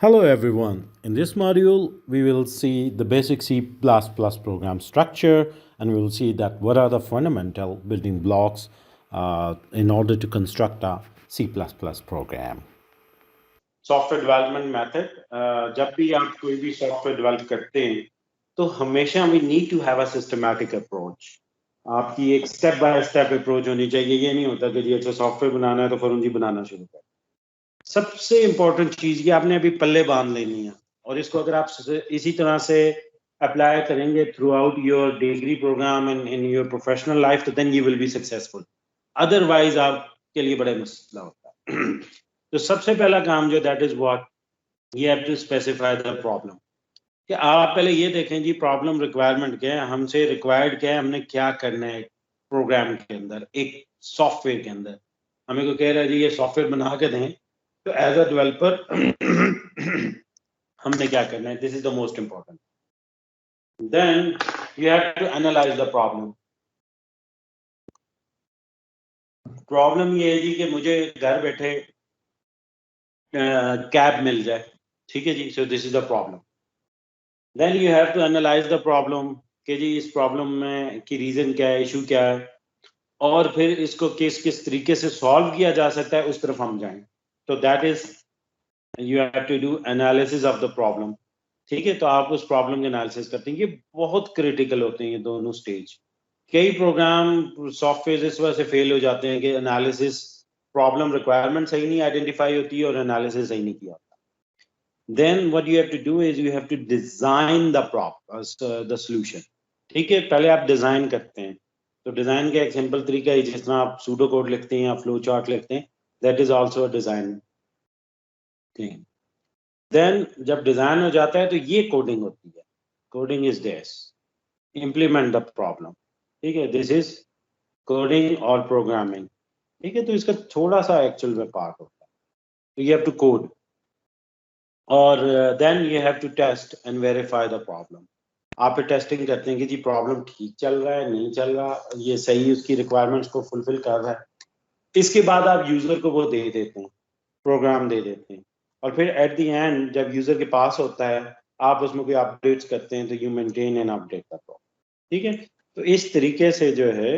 Hello everyone. In this module, we will see the basic C++ program structure, and we will see that what are the fundamental building blocks in order to construct a C++ program. Software development method जब भी आप कोई भी software develop करते हैं तो हमेशा we need to have a systematic approach. आपकी एक स्टेप बाय स्टेप अप्रोच होनी चाहिए। ये नहीं होता कि जी अच्छा सॉफ्टवेयर बनाना है तो फौरन जी बनाना शुरू कर। सबसे इंपॉर्टेंट चीज ये आपने अभी पल्ले बांध लेनी है, और इसको अगर आप इसी तरह से अप्लाई करेंगे through out your degree programme and in your professional life, तो then you will be successful. Otherwise आपके लिए बड़ा मसला होता है। तो सबसे पहला काम जो that is what you have to specify the problem. कि आप पहले ये देखें जी प्रॉब्लम रिक्वायरमेंट क्या है, हमसे रिक्वायर्ड क्या है, हमने क्या करना है प्रोग्राम के अंदर, एक सॉफ्टवेयर के अंदर। हमें को कह रहा है जी ये सॉफ्टवेयर बना के दें, तो एज अ डेवलपर हमने क्या करना है, this is the most important. Then you have to analyse the problem. Problem ये है जी कि मुझे घर बैठे कैब मिल जाए, ठीक है जी, so this is the problem. Then you have to analyse the problem कि जी इस प्रॉब्लम में की रीजन क्या है, इशू क्या है, और फिर इसको किस किस तरीके से सॉल्व किया जा सकता है उस तरफ हम जाएं। तो that is you have to do analysis of the problem. ठीक है, तो आप उस प्रॉब्लम के एनालिसिस करते हैं। ये बहुत क्रिटिकल होते हैं ये दोनों स्टेज। कई प्रोग्राम सॉफ्टवेयर इस वजह से फेल हो जाते हैं कि एनालिसिस, प्रॉब्लम रिक्वायरमेंट सही नहीं आइडेंटिफाई होती है और एनालिसिस सही नहीं किया होता। Then what you have to do is you have to design the solution. ठीक है, पहले आप डिजाइन करते हैं। तो डिजाइन का एक सिंपल तरीका है, जिस तरह आप सूडो कोड लिखते हैं या फ्लो चार्ट लिखते हैं, that is also a design thing. Then जब डिजाइन हो जाता है तो ये कोडिंग होती है। Coding is this, implement the problem. ठीक है, दिस इज कोडिंग और प्रोग्रामिंग। ठीक है, तो इसका थोड़ा सा एक्चुअल में पार्ट होता है। तो यू हैव टू कोड, और then you have to test and verify the problem. आप टेस्टिंग करते हैं कि जी प्रॉब्लम ठीक चल रहा है, नहीं चल रहा, ये सही उसकी रिक्वायरमेंट्स को फुलफिल कर रहा है। इसके बाद आप यूजर को वो दे देते हैं, प्रोग्राम दे देते हैं, और फिर एट द एंड जब यूजर के पास होता है आप उसमें कोई अपडेट्स करते हैं, तो you maintain and update the problem. ठीक है, तो इस तरीके से जो है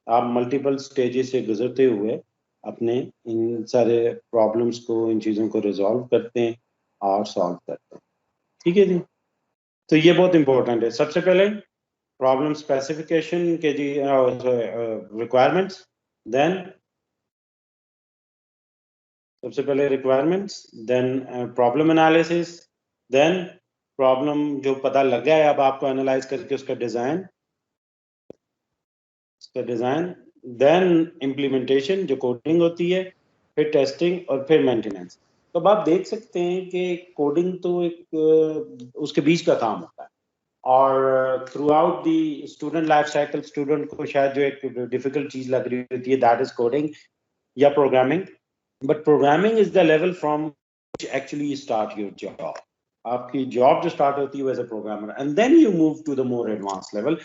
आप मल्टीपल स्टेजेस से गुजरते हुए अपने इन सारे प्रॉब्लम्स को, इन चीज़ों को रिजॉल्व करते हैं और सॉल्व करते हैं। ठीक है जी, तो ये बहुत इंपॉर्टेंट है। सबसे पहले प्रॉब्लम स्पेसिफिकेशन के जी रिक्वायरमेंट्स, देन सबसे पहले requirements, then problem analysis, then problem जो पता लग गया है अब आपको एनालाइज करके उसका डिजाइन, देन इम्प्लीमेंटेशन जो कोडिंग होती है, फिर टेस्टिंग और फिर मेंटेनेंस। तो अब आप देख सकते हैं कि कोडिंग तो एक उसके बीच का काम होता है, और through out the student life cycle student को शायद जो एक डिफिकल्ट चीज लग रही होती है दैट इज कोडिंग या programming. But programming is the level from which actually start your job. आपकी जॉब जो स्टार्ट होती है as a programmer, and then you move to the more advance level.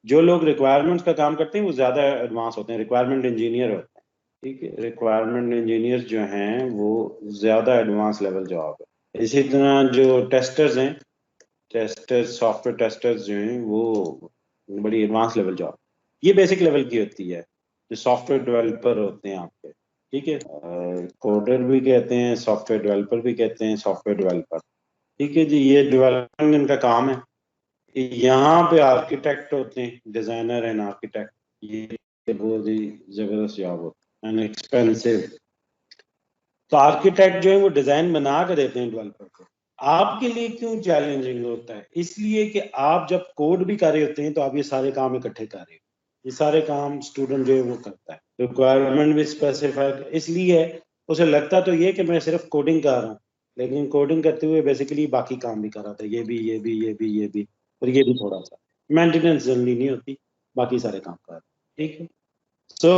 जो लोग रिक्वायरमेंट्स का काम करते हैं वो ज्यादा एडवांस होते हैं, रिक्वायरमेंट इंजीनियर होते हैं। ठीक है, रिक्वायरमेंट इंजीनियर्स जो हैं वो ज्यादा एडवांस लेवल जॉब है। इसी तरह जो टेस्टर्स हैं, टेस्टर्स, सॉफ्टवेयर टेस्टर्स जो हैं वो बड़ी एडवांस लेवल जॉब, ये बेसिक लेवल की होती है। जो सॉफ्टवेयर डेवलपर होते हैं आपके, ठीक है, कोडर भी कहते हैं, सॉफ्टवेयर डेवलपर भी कहते हैं, सॉफ्टवेयर डेवलपर। ठीक है जी, ये डेवलपमेंट इनका काम है। यहाँ पे आर्किटेक्ट होते हैं, डिजाइनर एंड आर्किटेक्ट। ये बहुत ही जबरदस्त जॉब होता है एंड एक्सपेंसिव। तो आर्किटेक्ट जो है वो डिजाइन बना कर देते हैं डेवलपर को। आपके लिए क्यों चैलेंजिंग होता है? इसलिए कि आप जब कोड भी कर रहे होते हैं तो आप ये सारे काम इकट्ठे कर रहे हो। ये सारे काम स्टूडेंट जो है वो करता है, रिक्वायरमेंट भी स्पेसिफाइड इसलिए है। उसे लगता तो ये कि मैं सिर्फ कोडिंग कर रहा हूँ, लेकिन कोडिंग करते हुए बेसिकली बाकी काम भी कर रहा था, ये भी ये भी ये भी ये भी, और ये भी थोड़ा सा मेंटेनेंस जल्दी नहीं होती, बाकी सारे काम कर रहा है। ठीक है, so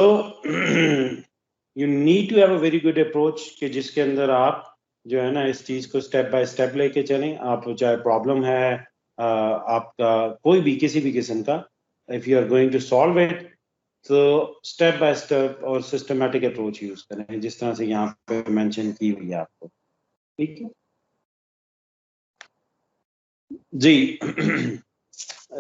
you need to have a very good approach कि जिसके अंदर आप जो है ना इस चीज को स्टेप बाय स्टेप लेके चलें। आप चाहे प्रॉब्लम है आपका कोई भी किसी भी किस्म का, if you are going to solve it, तो स्टेप बाय स्टेप और सिस्टमेटिक अप्रोच यूज करें, जिस तरह से यहाँ पे मेंशन की हुई है आपको। ठीक है, जी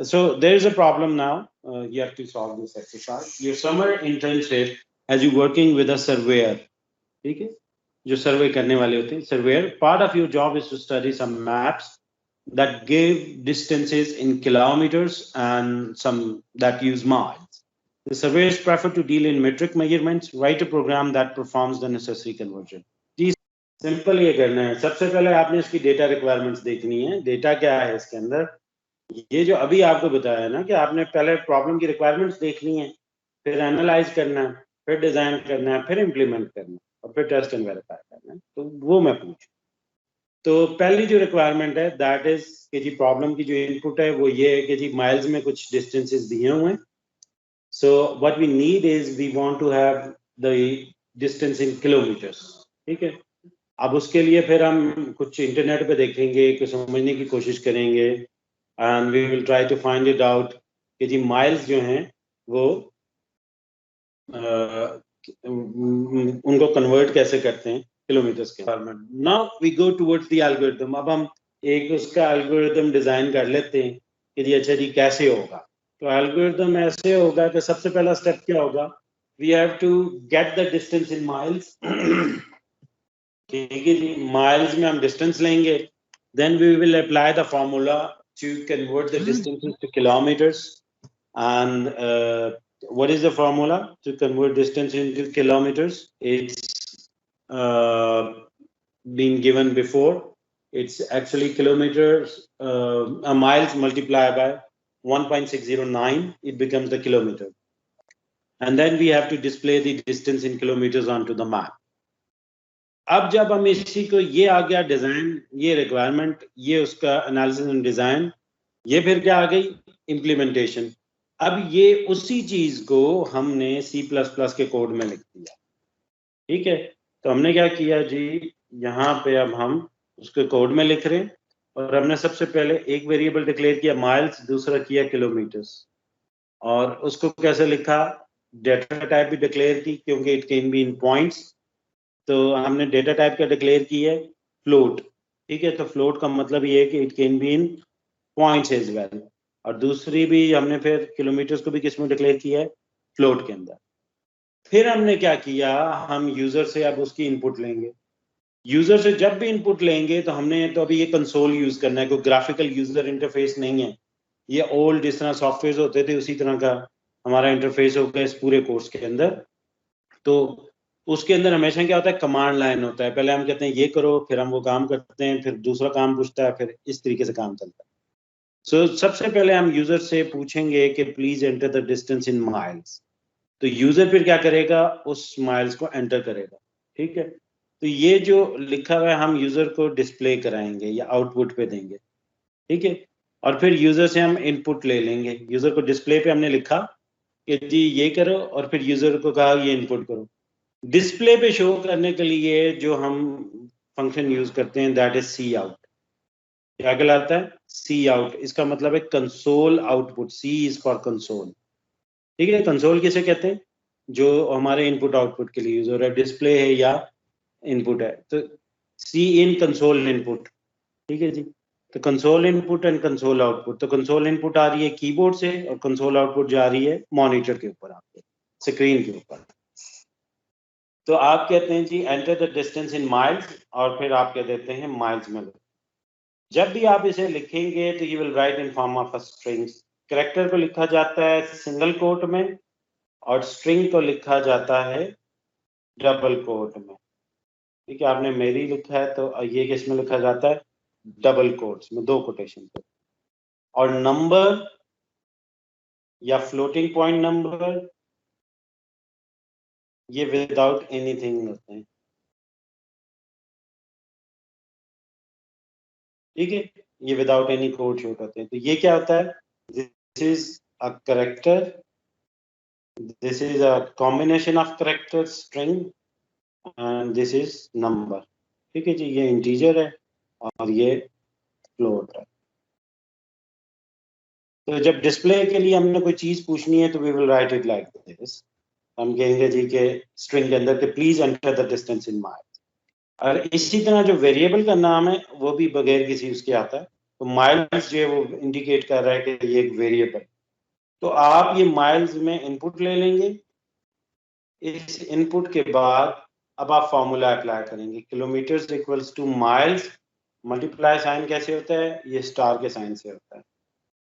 so there is a problem now. You have to solve this exercise. Your summer internship has you working with a surveyor. ठीक है, जो सर्वे करने वाले होते हैं surveyor. Part of your job is to study some maps that give distances in kilometers and some that use miles. The surveyors prefer to deal in metric measurements. Write a program that performs the necessary conversion. जी simple ये करना है. सबसे पहले आपने इसकी data requirements देखनी है. डेटा क्या है इसके अंदर, ये जो अभी आपको बताया ना कि आपने पहले प्रॉब्लम की रिक्वायरमेंट्स देखनी है, फिर एनालाइज करना है, फिर डिजाइन करना है, फिर इम्प्लीमेंट करना है और फिर टेस्ट एंड वेरीफाई करना है. तो वो मैं पूछूं तो पहली जो रिक्वायरमेंट है दैट इज कि जी प्रॉब्लम की जो इनपुट है वो ये है कि जी माइल्स में कुछ डिस्टेंसेस दिए हुए हैं. So what we need is we want to have the distance in kilometres. ठीक है, अब उसके लिए फिर हम कुछ इंटरनेट पे देखेंगे, कुछ समझने की कोशिश करेंगे and we will try to find it out कि जी माइल्स जो हैं वो उनको कन्वर्ट कैसे करते हैं किलोमीटर्स के. Now we go towards the algorithm. अब हम एक उसका एल्गोरिथम डिजाइन कर लेते हैं कि जी अच्छा जी कैसे होगा. तो एल्गोरिथम ऐसे होगा कि सबसे पहला स्टेप क्या होगा, we have to get the distance in miles. ठीक है जी, माइल्स में हम डिस्टेंस लेंगे, then we will apply the formula to convert the distances to kilometers. And what is the formula to convert distance into kilometers? It's been given before. It's actually kilometers, miles multiplied by 1.609, it becomes the kilometer. And then we have to display the distance in kilometers onto the map. अब जब हम इसी को, ये आ गया design, ये requirement, ये उसका एनालिसिस एंड डिजाइन, ये फिर क्या आ गई इम्प्लीमेंटेशन. अब ये उसी चीज को हमने C++ के कोड में लिख दिया. ठीक है, तो हमने क्या किया जी, यहाँ पे अब हम उसके कोड में लिख रहे हैं और हमने सबसे पहले एक वेरिएबल डिक्लेयर किया माइल्स, दूसरा किया किलोमीटर्स. और उसको कैसे लिखा, डेटा टाइप भी डिक्लेयर की क्योंकि it can be in points. तो हमने डेटा टाइप का डिक्लेयर की है फ्लोट. ठीक है, तो फ्लोट का मतलब ये है कि it can be in points as well. और दूसरी भी हमने फिर किलोमीटर्स को भी किस में डिक्लेयर किया है, फ्लोट के अंदर. फिर हमने क्या किया, हम यूजर से अब उसकी इनपुट लेंगे. यूजर से जब भी इनपुट लेंगे तो हमने तो अभी ये कंसोल यूज करना है, कोई ग्राफिकल यूजर इंटरफेस नहीं है. ये ओल्ड जिस तरह सॉफ्टवेयर होते थे उसी तरह का हमारा इंटरफेस होगा इस पूरे कोर्स के अंदर. तो उसके अंदर हमेशा क्या होता है, कमांड लाइन होता है. पहले हम कहते हैं ये करो, फिर हम वो काम करते हैं, फिर दूसरा काम पूछता है, फिर इस तरीके से काम चलता है. सो सबसे पहले हम यूजर से पूछेंगे कि please enter the distance in miles. तो यूजर फिर क्या करेगा, उस माइल्स को एंटर करेगा. ठीक है, तो ये जो लिखा हुआ है हम यूजर को डिस्प्ले कराएंगे या आउटपुट पे देंगे. ठीक है, और फिर यूजर से हम इनपुट ले लेंगे. यूजर को डिस्प्ले पे हमने लिखा कि जी ये करो और फिर यूजर को कहा ये इनपुट करो. डिस्प्ले पे शो करने के लिए जो हम फंक्शन यूज करते हैं दैट इज सी आउट. क्या कहलाता है, सी आउट. इसका मतलब है console output. C is for console. ठीक है, कंसोल किसे कहते हैं, जो हमारे इनपुट आउटपुट के लिए यूज हो रहा है, डिस्प्ले है या इनपुट है. तो सी इन कंसोल इनपुट. ठीक है जी, तो console input and console output. तो कंसोल इनपुट आ रही है कीबोर्ड से और कंसोल आउटपुट जा रही है मॉनिटर के ऊपर, आपके स्क्रीन के ऊपर. तो आप कहते हैं जी enter the distance in miles और फिर आप कह देते हैं माइल्स में. जब भी आप इसे लिखेंगे तो you will right in form of a string. Character को लिखा जाता है सिंगल कोट में और स्ट्रिंग को लिखा जाता है डबल कोट में. ठीक है, आपने मेरी लिखा है तो ये किस में लिखा जाता है, डबल कोट्स में, दो कोटेशन पे. और नंबर या फ्लोटिंग पॉइंट नंबर ये विदाउट एनीथिंग होते हैं. ठीक है, ये विदाउट एनी कोड शो करते हैं. तो ये क्या होता है, this is a character, this is a combination of character string and this is number. ठीक है जी, ये इंटीजर है और ये फ्लोट है. तो जब डिस्प्ले के लिए हमने कोई चीज पूछनी है तो we will write it like this. हम कहेंगे जी के स्ट्रिंग के अंदर के please enter the distance in miles. और इसी तरह जो वेरिएबल का नाम है वो भी बगैर किसी उसके आता है. तो माइल्स जो है वो इंडिकेट कर रहा है कि ये एक वेरिएबल। तो आप ये माइल्स में इनपुट ले लेंगे। इस इनपुट के बाद अब आप फॉर्मूला अप्लाई करेंगे, kilometres equals to miles, multiply sign कैसे होता है, ये स्टार के साइन से होता है,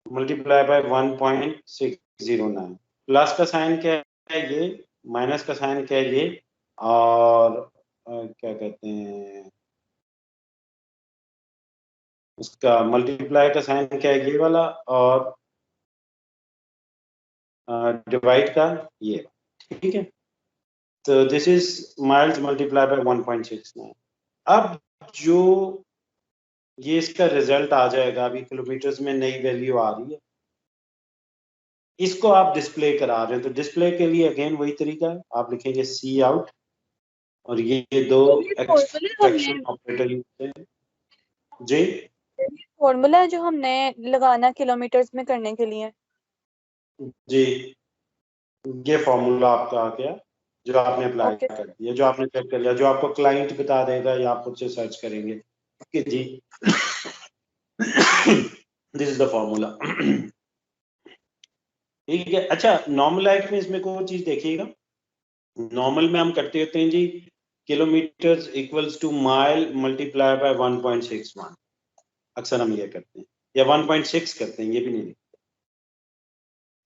मल्टीप्लाई बाय 1.609, प्लस का साइन क्या है ये, माइनस का साइन क्या है ये, और क्या कहते हैं उसका मल्टीप्लाई का साइन क्या है ये वाला, और डिवाइड का ये, ठीक है। तो this is miles multiply by 1.69। अब जो ये इसका रिजल्ट आ जाएगा, अभी किलोमीटर्स में नई वैल्यू आ रही है, इसको आप डिस्प्ले करा रहे हैं, तो डिस्प्ले के लिए अगेन वही तरीका है, आप लिखेंगे सी आउट और ये दो एक्सट्रैक्शन ऑपरेटर यूज हैं जी। फॉर्मूला है जो हमने लगाना किलोमीटर्स में करने के लिए। जी ये फॉर्मूला आपका आ गया जो आपने अप्लाई कर दिया, जो आपने चेक कर लिया, जो आपको क्लाइंट बता देगा या आप खुद से सर्च करेंगे कि जी दिस इज द फॉर्मूला, ठीक है। अच्छा, नॉर्मल में इसमें कोई चीज देखिएगा, नॉर्मल में हम करते होते हैं जी kilometres equals to mile multiply by 1.61, अक्सर हम ये करते हैं, या 1.6 करते हैं, ये भी नहीं लिखते,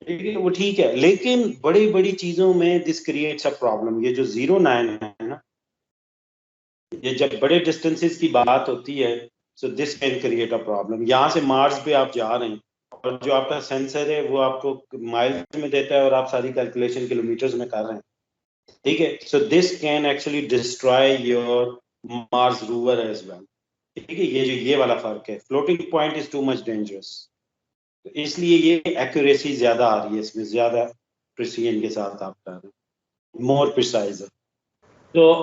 ठीक है, वो ठीक है। लेकिन बड़ी बड़ी चीजों में दिस क्रिएट्स अ प्रॉब्लम। ये जो 09 है ना, ये जब बड़े डिस्टेंसेस की बात होती है, so this can create a problem. यहाँ से मार्स पे आप जा रहे हैं और जो आपका सेंसर है वो आपको माइल्स में देता है और आप सारी कैलकुलेशन किलोमीटर्स में कर रहे हैं, ठीक है। So this can actually destroy your Mars rover as well, ठीक है। ये जो ये वाला फर्क है, floating point is too much dangerous, तो इसलिए ये एक्यूरेसी ज्यादा आ रही है इसमें, ज्यादा प्रिसीजन के साथ आप कर रहे हैं, मोर प्रिसाइज है। तो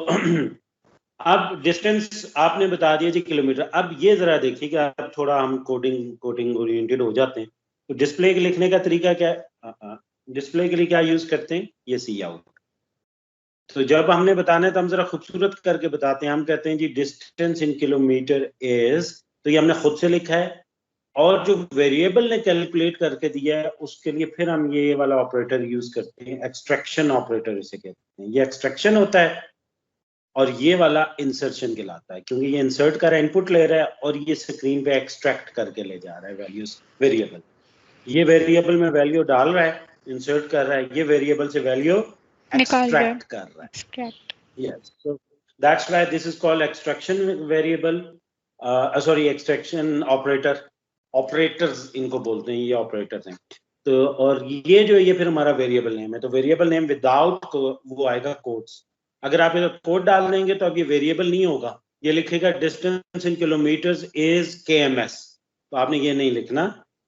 अब डिस्टेंस आपने बता दिया जी किलोमीटर। अब ये जरा देखिए कि आप थोड़ा हम कोडिंग ओरिएंटेड हो जाते हैं, तो डिस्प्ले के लिखने का तरीका क्या है, डिस्प्ले के लिए क्या यूज करते हैं, ये सी आउट। तो जब हमने बताना है तो हम जरा खूबसूरत करके बताते हैं, हम कहते हैं जी डिस्टेंस इन किलोमीटर इज, तो ये हमने खुद से लिखा है, और जो वेरिएबल ने कैलकुलेट करके दिया है उसके लिए फिर हम ये वाला ऑपरेटर यूज करते हैं, एक्सट्रैक्शन ऑपरेटर इसे कहते हैं। ये एक्सट्रैक्शन होता है और ये वाला इंसर्शन कहलाता है, क्योंकि ये इंसर्ट कर इनपुट ले रहा है और ये स्क्रीन पे एक्सट्रैक्ट करके ले जा रहा है वैल्यूज, वेरिएबल। ये वेरिएबल में वैल्यू डाल रहा है, इंसर्ट कर रहा है, ये वेरिएबल से वैल्यू एक्सट्रैक्ट कर रहा है। Yes, so that's why this is called extraction variable, sorry extraction operator. Operators इनको बोलते हैं, ये ऑपरेटर्स हैं। तो और ये जो ये फिर हमारा वेरिएबल नेम है, तो वेरिएबल नेम विदाउट वो आएगा कोड्स। अगर आप इधर कोड डाल देंगे तो अब ये वेरिएबल नहीं होगा, ये लिखेगा distance in kilometres is kms, तो आपने ये नहीं लिखना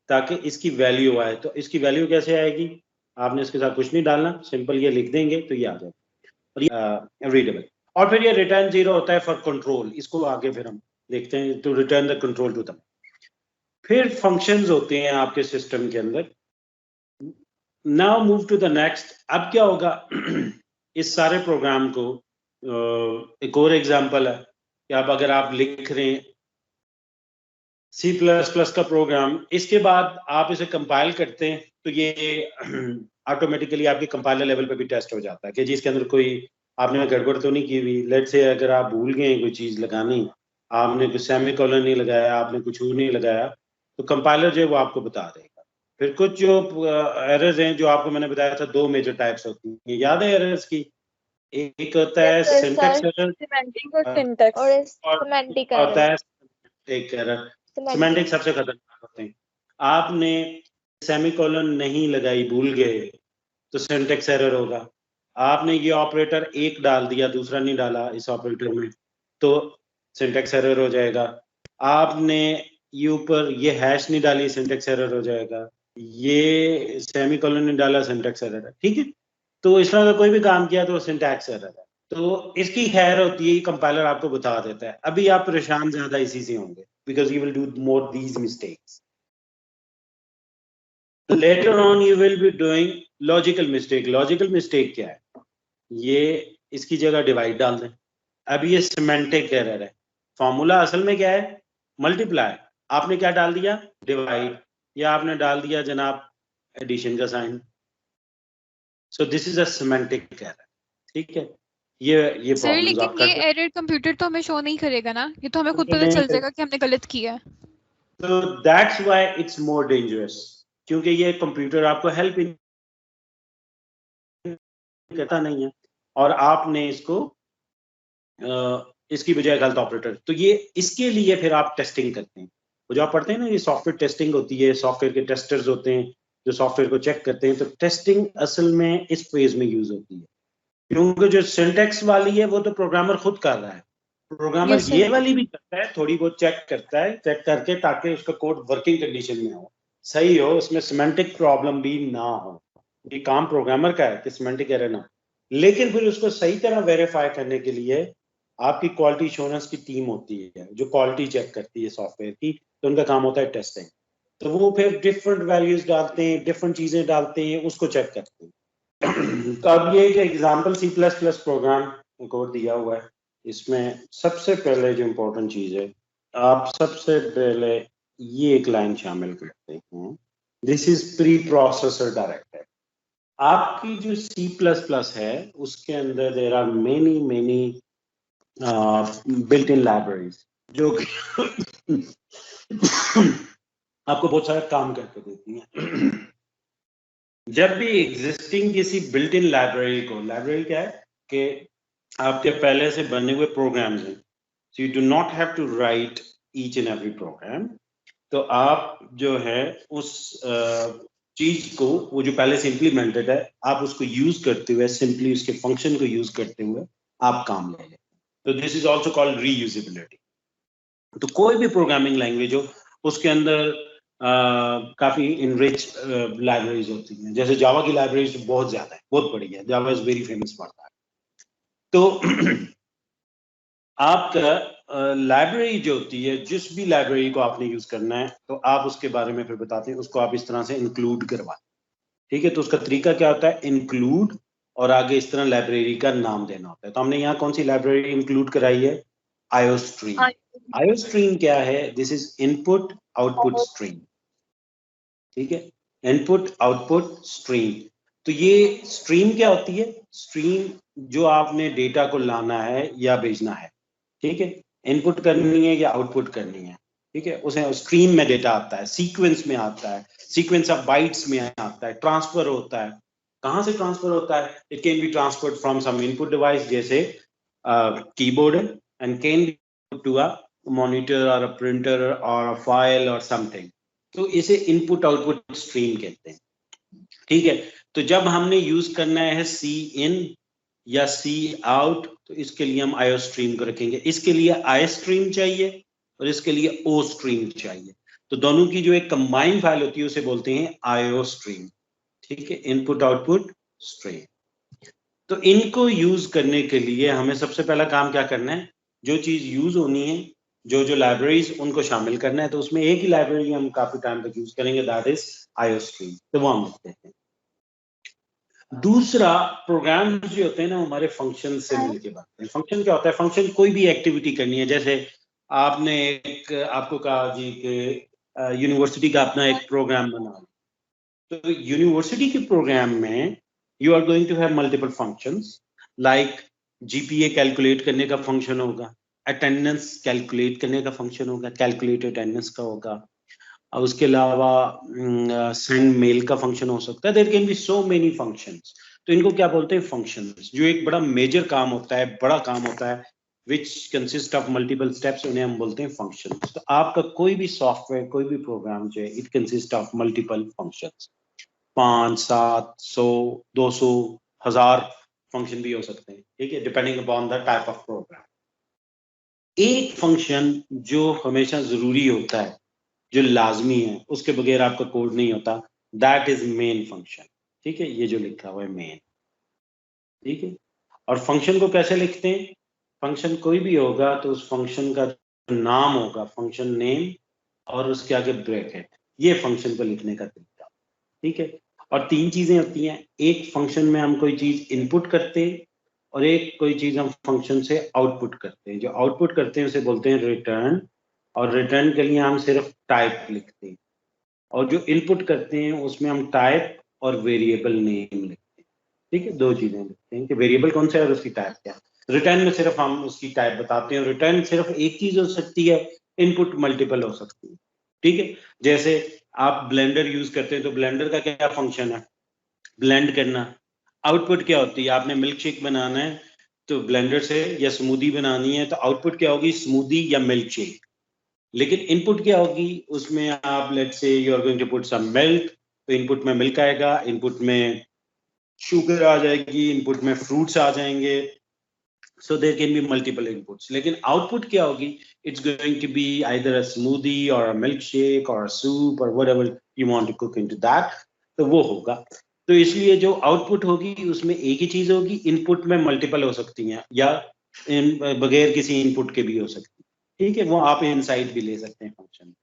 ताकि इसकी वैल्यू आए। तो इसकी वैल्यू कैसे आएगी, आपने इसके साथ कुछ नहीं डालना, सिंपल ये लिख देंगे तो ये आ जाएगा, और ये रीडेबल। और फिर ये रिटर्न 0 होता है फॉर कंट्रोल, इसको आगे फिर हम देखते हैं, to return the control to them. फिर फंक्शंस होते हैं आपके सिस्टम के अंदर। Now move to the next. अब क्या होगा इस सारे प्रोग्राम को, एक और एग्जांपल है कि आप अगर आप लिख रहे हैं C++ का प्रोग्राम, इसके बाद आप इसे कंपाइल करते हैं तो ये ऑटोमेटिकली आपके कंपाइलर लेवल पे भी टेस्ट हो जाता है कि जी इसके अंदर कोई आपने गड़बड़ तो नहीं की हुई। लेट्स से अगर आप भूल गए कोई चीज़ लगानी, आपने कुछ सेमीकोलन नहीं लगाया, आपने कुछ और नहीं लगाया, तो कंपाइलर जो है वो आपको बता देगा। फिर कुछ जो एरर्स हैं जो आपको मैंने बताया था, दो मेजर टाइप्स होती हैं, याद है एरर्स की? एक होता है सिंटैक्स एरर, सिमेंटिक और सिंटैक्स, और सिमेंटिक होता है एक एरर। सिमेंटिक सबसे खतरनाक होते हैं। आपने सेमीकोलन नहीं लगाई, भूल गए, तो सिंटैक्स एरर होगा। आपने ये ऑपरेटर एक डाल दिया, दूसरा नहीं डाला इस ऑपरेटर में, तो सिंटैक्स एरर हो जाएगा। आपने ये ऊपर ये हैश नहीं डाली, सिंटैक्स एरर हो जाएगा। ये सेमीकोलन नहीं डाला, सिंटैक्स एरर है, ठीक है। तो इस तरह का कोई भी काम किया तो सिंटैक्स एरर है। तो इसकी खैर होती है, कंपाइलर आपको बता देता है। अभी आप परेशान ज्यादा इसी से होंगे because you will do more these mistakes. Later on you will be doing logical mistake. Logical mistake क्या है? ये इसकी जगह डिवाइड डाल दें। अब ये सिमेंटिक एरर है। फॉर्मूला असल में क्या है? मल्टीप्लाई, आपने क्या डाल दिया, डिवाइड, या आपने डाल दिया जनाब एडिशन का sign. So this is a semantic error, ठीक है। ये सर प्रॉब्लम्स लेकिन आप कर ये सकते एरर कंप्यूटर तो हमें शो नहीं करेगा ना, ये तो हमें खुद पता नहीं चल कर- जाएगा कि हमने गलत किया है। तो that's why it's more dangerous, क्योंकि ये कंप्यूटर आपको हेल्प ही कहता नहीं है, और आपने इसको इसकी बजाय गलत ऑपरेटर, तो ये इसके लिए फिर आप टेस्टिंग करते हैं। वो जो आप पढ़ते हैं ना, ये सॉफ्टवेयर टेस्टिंग होती है, सॉफ्टवेयर के टेस्टर्स होते हैं जो सॉफ्टवेयर को चेक करते हैं, तो टेस्टिंग असल में इस फेज में यूज होती है, क्योंकि जो सिंटेक्स वाली है वो तो प्रोग्रामर खुद कर रहा है, प्रोग्रामर Yes, sir. ये वाली भी करता है, थोड़ी बहुत चेक करता है, चेक करके ताकि उसका कोड वर्किंग कंडीशन में हो, सही हो, उसमें सिमेंटिक प्रॉब्लम भी ना हो। ये काम प्रोग्रामर का है कि सिमेंटिक एरर ना, लेकिन फिर उसको सही तरह वेरीफाई करने के लिए आपकी क्वालिटी एश्योरेंस की टीम होती है जो क्वालिटी चेक करती है सॉफ्टवेयर की, तो उनका काम होता है टेस्टिंग। तो वो फिर डिफरेंट वैल्यूज डालते हैं, डिफरेंट चीजें डालते हैं, उसको चेक करते हैं। तो अब ये एक एग्जाम्पल C++ प्रोग्राम एक और दिया हुआ है, इसमें सबसे पहले जो इम्पोर्टेंट चीज है, आप सबसे पहले ये एक लाइन शामिल करते हैं, this is pre processor directive. आपकी जो C++ है उसके अंदर there are many built in libraries जो आपको बहुत सारा काम करके देती हैं। जब भी एग्जिस्टिंग किसी बिल्ट इन लाइब्रेरी को, लाइब्रेरी क्या है कि आपके पहले से बने हुए प्रोग्राम्स हैं, so you do not have to write each and every program, तो आप जो है उस चीज को, वो जो पहले से इम्प्लीमेंटेड है, आप उसको यूज करते हुए, सिंपली उसके फंक्शन को यूज करते हुए आप काम ले लेते हैं। तो this is also called reusability. तो कोई भी प्रोग्रामिंग लैंग्वेज हो उसके अंदर काफी इनरिच लाइब्रेरीज होती हैं, जैसे जावा की लाइब्रेरीज बहुत ज्यादा है, बहुत बड़ी है, Java is very famous for that. तो आपका लाइब्रेरी जो होती है, जिस भी लाइब्रेरी को आपने यूज करना है, तो आप उसके बारे में फिर बताते हैं, उसको आप इस तरह से इंक्लूड करवाएं, ठीक है। तो उसका तरीका क्या होता है, इंक्लूड, और आगे इस तरह लाइब्रेरी का नाम देना होता है। तो हमने यहाँ कौन सी लाइब्रेरी इंक्लूड कराई है, आयोस्ट्रीम। आयोस्ट्रीम क्या है, this is input output stream, ठीक है, इनपुट आउटपुट स्ट्रीम। तो ये स्ट्रीम क्या होती है, स्ट्रीम जो आपने डेटा को लाना है या भेजना है, ठीक है, इनपुट करनी है या आउटपुट करनी है, ठीक है, उसे स्ट्रीम में डेटा आता है, सीक्वेंस में आता है, सीक्वेंस ऑफ बाइट्स में आता है, ट्रांसफर होता है। कहाँ से ट्रांसफर होता है, it can be transferred from some input device जैसे keyboard, and can be to a monitor और अ प्रिंटर और अ फाइल और समथिंग। तो इसे इनपुट आउटपुट स्ट्रीम कहते हैं, ठीक है। तो जब हमने यूज करना है सी इन या सी आउट, तो इसके लिए हम आयो स्ट्रीम को रखेंगे, इसके लिए आई स्ट्रीम चाहिए और इसके लिए ओ स्ट्रीम चाहिए। तो दोनों की जो एक कंबाइंड फाइल होती है उसे बोलते हैं आयो स्ट्रीम, ठीक है, इनपुट आउटपुट स्ट्रीम। तो इनको यूज करने के लिए हमें सबसे पहला काम क्या करना है, जो चीज यूज होनी है, जो जो लाइब्रेरीज, उनको शामिल करना है। तो उसमें एक ही लाइब्रेरी हम काफी टाइम तक यूज करेंगे, दैट इज आयो स्ट्रीम, तो वो हम लिखते हैं। दूसरा, प्रोग्राम जो होते हैं ना, हमारे फंक्शन से मिलके बनते हैं। फंक्शन क्या होता है, फंक्शन कोई भी एक्टिविटी करनी है, जैसे आपने एक, आपको कहा जी कि यूनिवर्सिटी का अपना एक प्रोग्राम बना, तो यूनिवर्सिटी के प्रोग्राम में you are going to have multiple functions, like GPA calculate करने का फंक्शन होगा, अटेंडेंस कैलकुलेट करने का फंक्शन होगा, कैलकुलेट अटेंडेंस का होगा, और उसके अलावा सेंड मेल का फंक्शन हो सकता है। There can be so many functions. तो इनको क्या बोलते हैं, फंक्शंस। जो एक बड़ा मेजर काम होता है, बड़ा काम होता है, which consist of multiple steps, उन्हें हम बोलते हैं फंक्शंस। तो आपका कोई भी सॉफ्टवेयर, कोई भी प्रोग्राम जो है, it consist of multiple functions. 5, 7, 100, 200, 1000 function भी हो सकते हैं, ठीक है, depending upon the type of program. एक फंक्शन जो हमेशा जरूरी होता है, जो लाजमी है, उसके बगैर आपका कोड नहीं होता, दैट इज मेन फंक्शन, ठीक है, ये जो लिखा हुआ है मेन, ठीक है। और फंक्शन को कैसे लिखते हैं, फंक्शन कोई भी होगा तो उस फंक्शन का नाम होगा फंक्शन नेम, और उसके आगे ब्रैकेट, ये फंक्शन को लिखने का तरीका, ठीक है। और 3 चीजें होती हैं, एक फंक्शन में हम कोई चीज इनपुट करते हैं, और एक कोई चीज हम फंक्शन से आउटपुट करते हैं। जो आउटपुट करते हैं उसे बोलते हैं रिटर्न, और रिटर्न के लिए हम सिर्फ टाइप लिखते हैं, और जो इनपुट करते हैं उसमें हम टाइप और वेरिएबल नेम लिखते हैं। ठीक है, दो चीजें लिखते हैं कि वेरिएबल कौन सा है और उसकी टाइप क्या है। रिटर्न में सिर्फ हम उसकी टाइप बताते हैं। रिटर्न सिर्फ एक चीज हो सकती है, इनपुट मल्टीपल हो सकती है। ठीक है, जैसे आप ब्लेंडर यूज करते हैं तो ब्लेंडर का क्या फंक्शन है, ब्लेंड करना। आउटपुट क्या होती है, आपने मिल्क शेक बनाना है तो ब्लेंडर से, या स्मूदी बनानी है तो आउटपुट क्या होगी, स्मूदी या मिल्क शेक। लेकिन इनपुट क्या होगी उसमें, आप let's say you are going to put some milk, तो इनपुट में मिल्क आएगा, इनपुट में शुगर आ जाएगी, इनपुट में फ्रूट्स आ जाएंगे। so there can be multiple inputs, लेकिन आउटपुट क्या होगी, it's going to be either a smoothie or a milkshake or a soup or whatever you want to cook into that, तो वो होगा। तो इसलिए जो आउटपुट होगी उसमें एक ही चीज होगी, इनपुट में मल्टीपल हो सकती हैं या बगैर किसी इनपुट के भी हो सकती है। ठीक है, वो आप इनसाइड भी ले सकते हैं फंक्शन।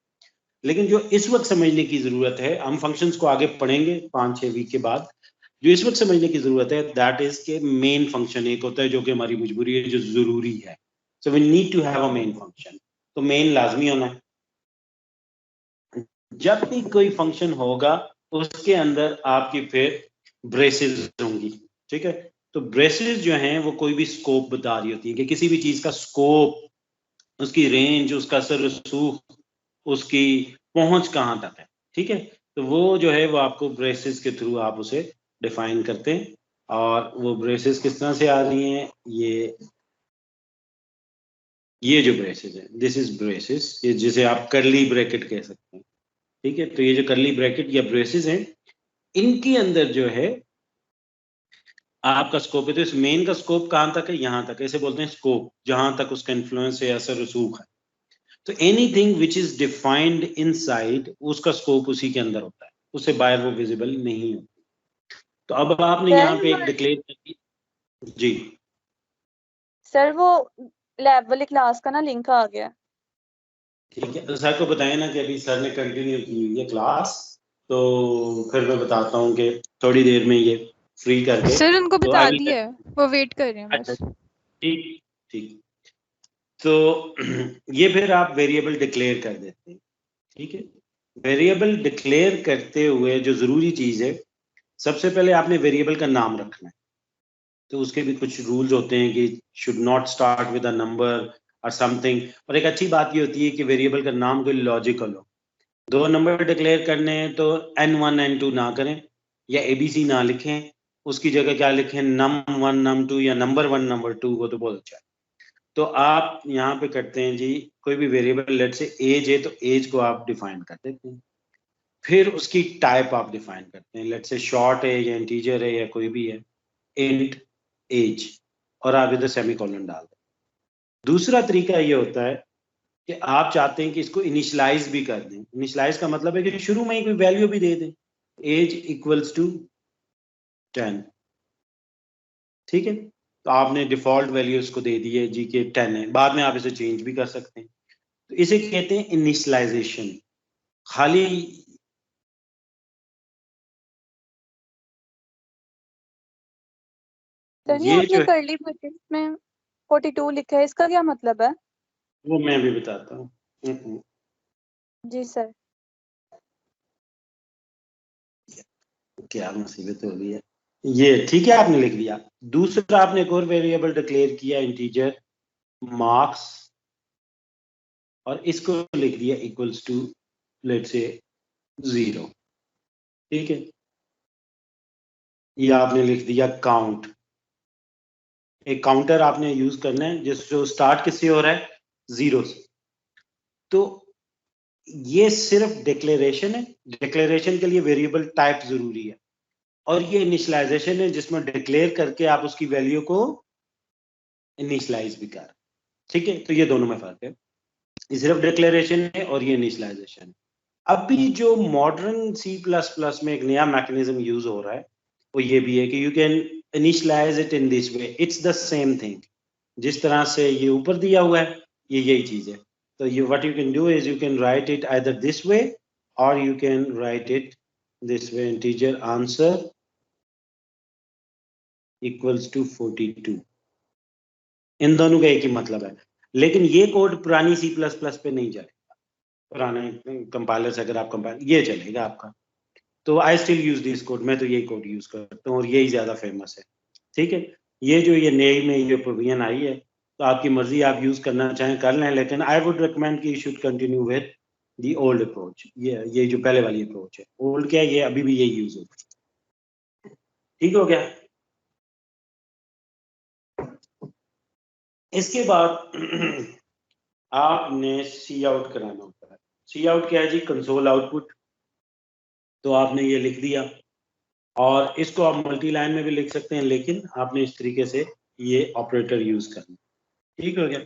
लेकिन जो इस वक्त समझने की जरूरत है, हम फंक्शंस को आगे पढ़ेंगे 5-6 वीक के बाद, जो इस वक्त समझने की जरूरत है दैट इज के मेन फंक्शन एक होता है जो कि हमारी मजबूरी है, जो जरूरी है। So we need to have a main function. तो मेन लाजमी होना है। जब भी कोई फंक्शन होगा उसके अंदर आपकी फिर ब्रेसेस होंगी। ठीक है, तो ब्रेसेस जो हैं वो कोई भी स्कोप बता रही होती है कि किसी भी चीज का स्कोप, उसकी रेंज, उसका असर रसूख, उसकी पहुंच कहाँ तक है। ठीक है, तो वो जो है वो आपको ब्रेसेस के थ्रू आप उसे डिफाइन करते हैं। और वो ब्रेसेस किस तरह से आ रही हैं, ये जो ब्रेसेस है, दिस इज ब्रेसेस, ये जिसे आप करली ब्रैकेट कह सकते हैं। ठीक है, तो ये जो करली ब्रैकेट या ब्रेसेस हैं, इनके अंदर जो है आपका स्कोप है। तो इस मेन का स्कोप कहाँ तक है, यहाँ तक, ऐसे बोलते हैं स्कोप, जहां तक उसका इन्फ्लुएंस है, असर रसूख है। तो anything which is defined inside, उसका स्कोप उसी के अंदर होता है, उससे बाहर वो विजिबल नहीं होती। तो अब आपने यहाँ पे एक डिक्लेयर कर दी जी। सर वो लैब वाली क्लास का ना लिंक आ गया। ठीक है, तो सर को बताएं ना कि अभी सर ने कंटिन्यू की हुई है क्लास, तो फिर मैं बताता हूँ कि थोड़ी देर में ये फ्री करके, सर उनको तो बता आई विल। दिया है, वो वेट कर रहे हैं अच्छा, बस। ठीक ठीक। तो ये फिर आप वेरिएबल डिक्लेयर कर देते हैं। ठीक है, वेरिएबल डिक्लेयर करते हुए जो जरूरी चीज है, सबसे पहले आपने वेरिएबल का नाम रखना है। तो उसके भी कुछ रूल्स होते हैं कि should not start with a number और समथिंग। और एक अच्छी बात ये होती है कि वेरिएबल का नाम कोई लॉजिकल हो। 2 नंबर डिक्लेयर करने हैं तो n1 n2 ना करें, या abc ना लिखें, उसकी जगह क्या लिखें, num1 num2 या number1 number2, वो तो बहुत अच्छा है। तो आप यहाँ पे करते हैं जी, कोई भी वेरिएबल, लेट से एज है तो एज को आप डिफाइन कर देते हैं। फिर उसकी टाइप आप डिफाइन करते हैं, लेट से शॉर्ट है या इंटीजर है या कोई भी है, इंट एज, और आप इधर सेमीकोलन डाल दें। दूसरा तरीका ये होता है कि आप चाहते हैं कि इसको इनिशलाइज भी कर दें। इनिशलाइज का मतलब है कि शुरू में ही कोई वैल्यू भी दे दें, एज इक्वल्स टू 10। ठीक है, तो आपने डिफॉल्ट वैल्यू इसको दे दी है जी के 10 है, बाद में आप इसे चेंज भी कर सकते हैं। तो इसे कहते हैं इनिशलाइजेशन। खाली सर ये ये आपने जो है, करली ब्रैकेट्स में 42 लिखा है, इसका क्या मतलब है? वो मैं भी बताता हूँ। जी सर। क्या मुसीबत हो गई है, ये ठीक है, आपने लिख दिया। दूसरा आपने एक और वेरिएबल डिक्लेयर किया, इंटीजर मार्क्स, और इसको लिख दिया इक्वल्स टू लेट से 0। ठीक है, ये आपने लिख दिया काउंट। एक काउंटर आपने यूज करना है जिसको स्टार्ट किससे हो रहा है, 0 से। तो ये सिर्फ डिक्लेरेशन है, डिक्लेरेशन के लिए वेरिएबल टाइप जरूरी है। और ये इनिशियलाइजेशन है जिसमें डिक्लेयर करके आप उसकी वैल्यू को इनिशियलाइज भी कर। ठीक है, तो ये दोनों में फर्क है, ये सिर्फ डिक्लेरेशन है और ये इनिशियलाइजेशन है। अभी जो मॉडर्न C++ में एक नया मैकेनिज्म यूज हो रहा है वो ये भी है कि you can initialise it in this way, it's the same thing. जिस तरह से ये ऊपर दिया हुआ है ये यही चीज है। तो ये what you can do is you can write it either this way or you can write it this way, integer answer equals to 42। इन दोनों का एक ही मतलब है, लेकिन ये कोड पुरानी C++ पे नहीं जाए। पुराने कंपाइलर से अगर आप कंपाइल, ये चलेगा आपका। तो I still use this code, मैं तो यही कोड यूज करता हूँ और यही ज्यादा फेमस है। ठीक है, ये नई में ये प्रोविजन आई है, तो आपकी मर्जी, आप यूज करना चाहें कर लें, लेकिन आई वुड रिकमेंड कि you should continue with the old approach. ये जो पहले वाली अप्रोच है, ओल्ड क्या है, ये अभी भी यही यूज होता है। ठीक हो गया। इसके बाद आपने सी आउट कराना होता है। सी आउट क्या है जी? Console output. तो आपने ये लिख दिया, और इसको आप मल्टी लाइन में भी लिख सकते हैं, लेकिन आपने इस तरीके से ये ऑपरेटर यूज करना। ठीक हो गया।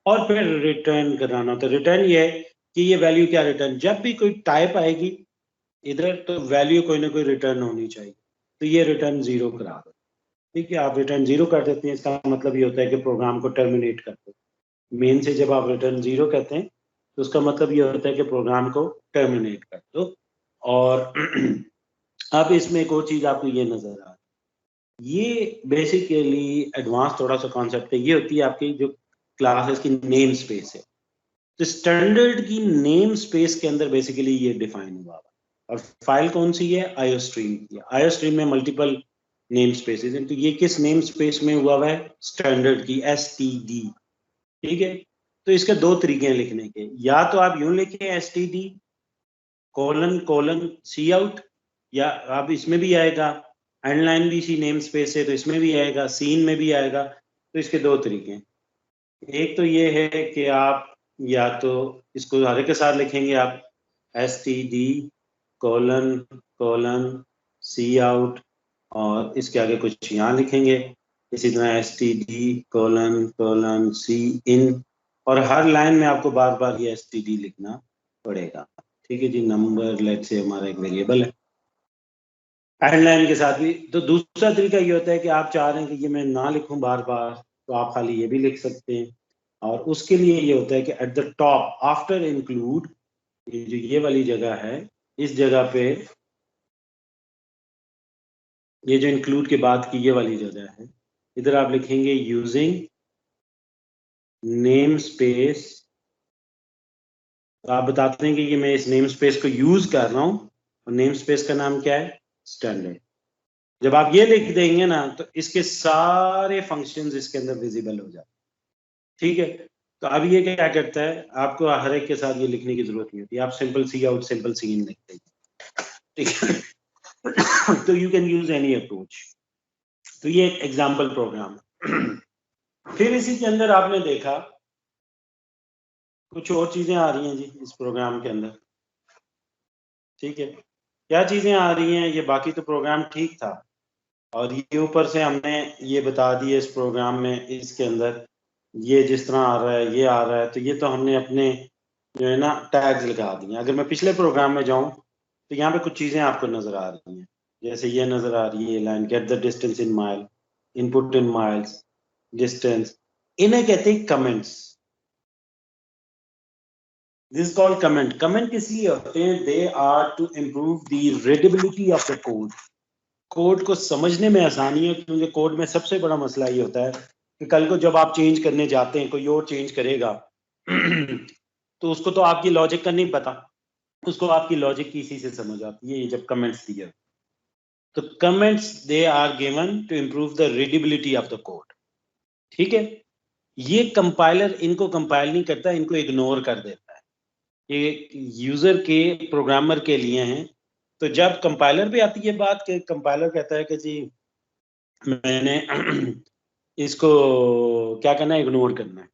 और फिर रिटर्न कराना होता है। रिटर्न ये है कि ये वैल्यू क्या रिटर्न, जब भी कोई टाइप आएगी इधर, तो वैल्यू कोई ना कोई रिटर्न होनी चाहिए। तो ये रिटर्न 0 करा दो। ठीक है, आप रिटर्न 0 कर देते हैं, इसका मतलब ये होता है कि प्रोग्राम को टर्मिनेट कर दो। मेन से जब आप रिटर्न 0 कहते हैं, तो उसका मतलब ये होता है कि प्रोग्राम को टर्मिनेट कर दो। और अब इसमें एक और चीज आपको ये नजर आ, ये बेसिकली एडवांस थोड़ा सा कॉन्सेप्ट है। ये होती है आपकी जो क्लासेस की नेम स्पेस है। तो स्टैंडर्ड की नेम स्पेस के अंदर बेसिकली ये डिफाइन हुआ हुआ। और फाइल कौन सी है? आईओस्ट्रीम की। आईओस्ट्रीम में मल्टीपल नेम स्पेसेस हैं। तो ये किस नेम स्पेस में हुआ हुआ है? स्टैंडर्ड की, STD। ठीक है, तो इसके दो तरीके हैं लिखने के। या तो आप यूं लिखें STD कोलन कोलन सी आउट, या आप इसमें भी आएगा एंड लाइन भी सी नेम स्पेस है, तो इसमें भी आएगा, सीन में भी आएगा। तो इसके दो तरीके हैं। एक तो ये है कि आप या तो इसको हर एक के साथ लिखेंगे आप STD कोलन कोलन सी आउट, और इसके आगे कुछ यहाँ लिखेंगे इसी तरह STD कोलन कोलन सी इन, और हर लाइन में आपको बार बार ये STD लिखना पड़ेगा। ठीक है जी। नंबर लेट से हमारा एक वेरिएबल है, एंड लाइन के साथ भी। तो दूसरा तरीका ये होता है कि आप चाह रहे हैं कि ये मैं ना लिखूं बार बार, तो आप खाली ये भी लिख सकते हैं। और उसके लिए ये होता है कि at the top after include, ये जो ये वाली जगह है, इस जगह पे, ये जो इंक्लूड के बाद की ये वाली जगह है, इधर आप लिखेंगे यूजिंग नेम स्पेस। तो आप बताते हैं कि ये मैं इस नेम स्पेस को यूज कर रहा हूं, और नेम स्पेस का नाम क्या है? स्टैंडर्ड। जब आप ये लिख देंगे ना, तो इसके सारे फंक्शंस इसके अंदर विजिबल हो जाते हैं। ठीक है, तो अब ये क्या करता है, आपको हर एक के साथ ये लिखने की जरूरत नहीं होती, आप सिंपल सी आउट सिंपल सी इन लिख देंगे। ठीक है, तो you can use any approach. तो ये एक एग्जाम्पल प्रोग्राम है। फिर इसी के अंदर आपने देखा कुछ और चीजें आ रही हैं जी इस प्रोग्राम के अंदर। ठीक है, क्या चीजें आ रही हैं? ये बाकी तो प्रोग्राम ठीक था, और ये ऊपर से हमने ये बता दिया इस प्रोग्राम में, इसके अंदर ये जिस तरह आ रहा है, ये आ रहा है, तो ये तो हमने अपने जो है ना टैग्स लगा दिए। अगर मैं पिछले प्रोग्राम में जाऊं, तो यहाँ पे कुछ चीजें आपको नजर आ रही हैं, जैसे ये नजर आ रही है line, get the distance in mile, input in miles, distance. इन्हें कहते हैं comments. This called comment. Comment किस लिए होते हैं? They are to improve the readability of the code. Code को समझने में आसानी है, क्योंकि कोड में सबसे बड़ा मसला ये होता है कि कल को जब आप चेंज करने जाते हैं, कोई और चेंज करेगा तो उसको तो आपकी लॉजिक का नहीं पता, उसको आपकी लॉजिक की इसी से समझ आती है, ये जब कमेंट्स दिए। तो comments they are given to improve the readability of the code. ठीक है, ये कंपाइलर इनको कंपाइल नहीं करता, इनको इग्नोर कर देता है। ये यूजर के, प्रोग्रामर के लिए हैं। तो जब कंपाइलर पे आती है बात, कि कंपाइलर कहता है कि जी मैंने इसको क्या करना है? इग्नोर करना है।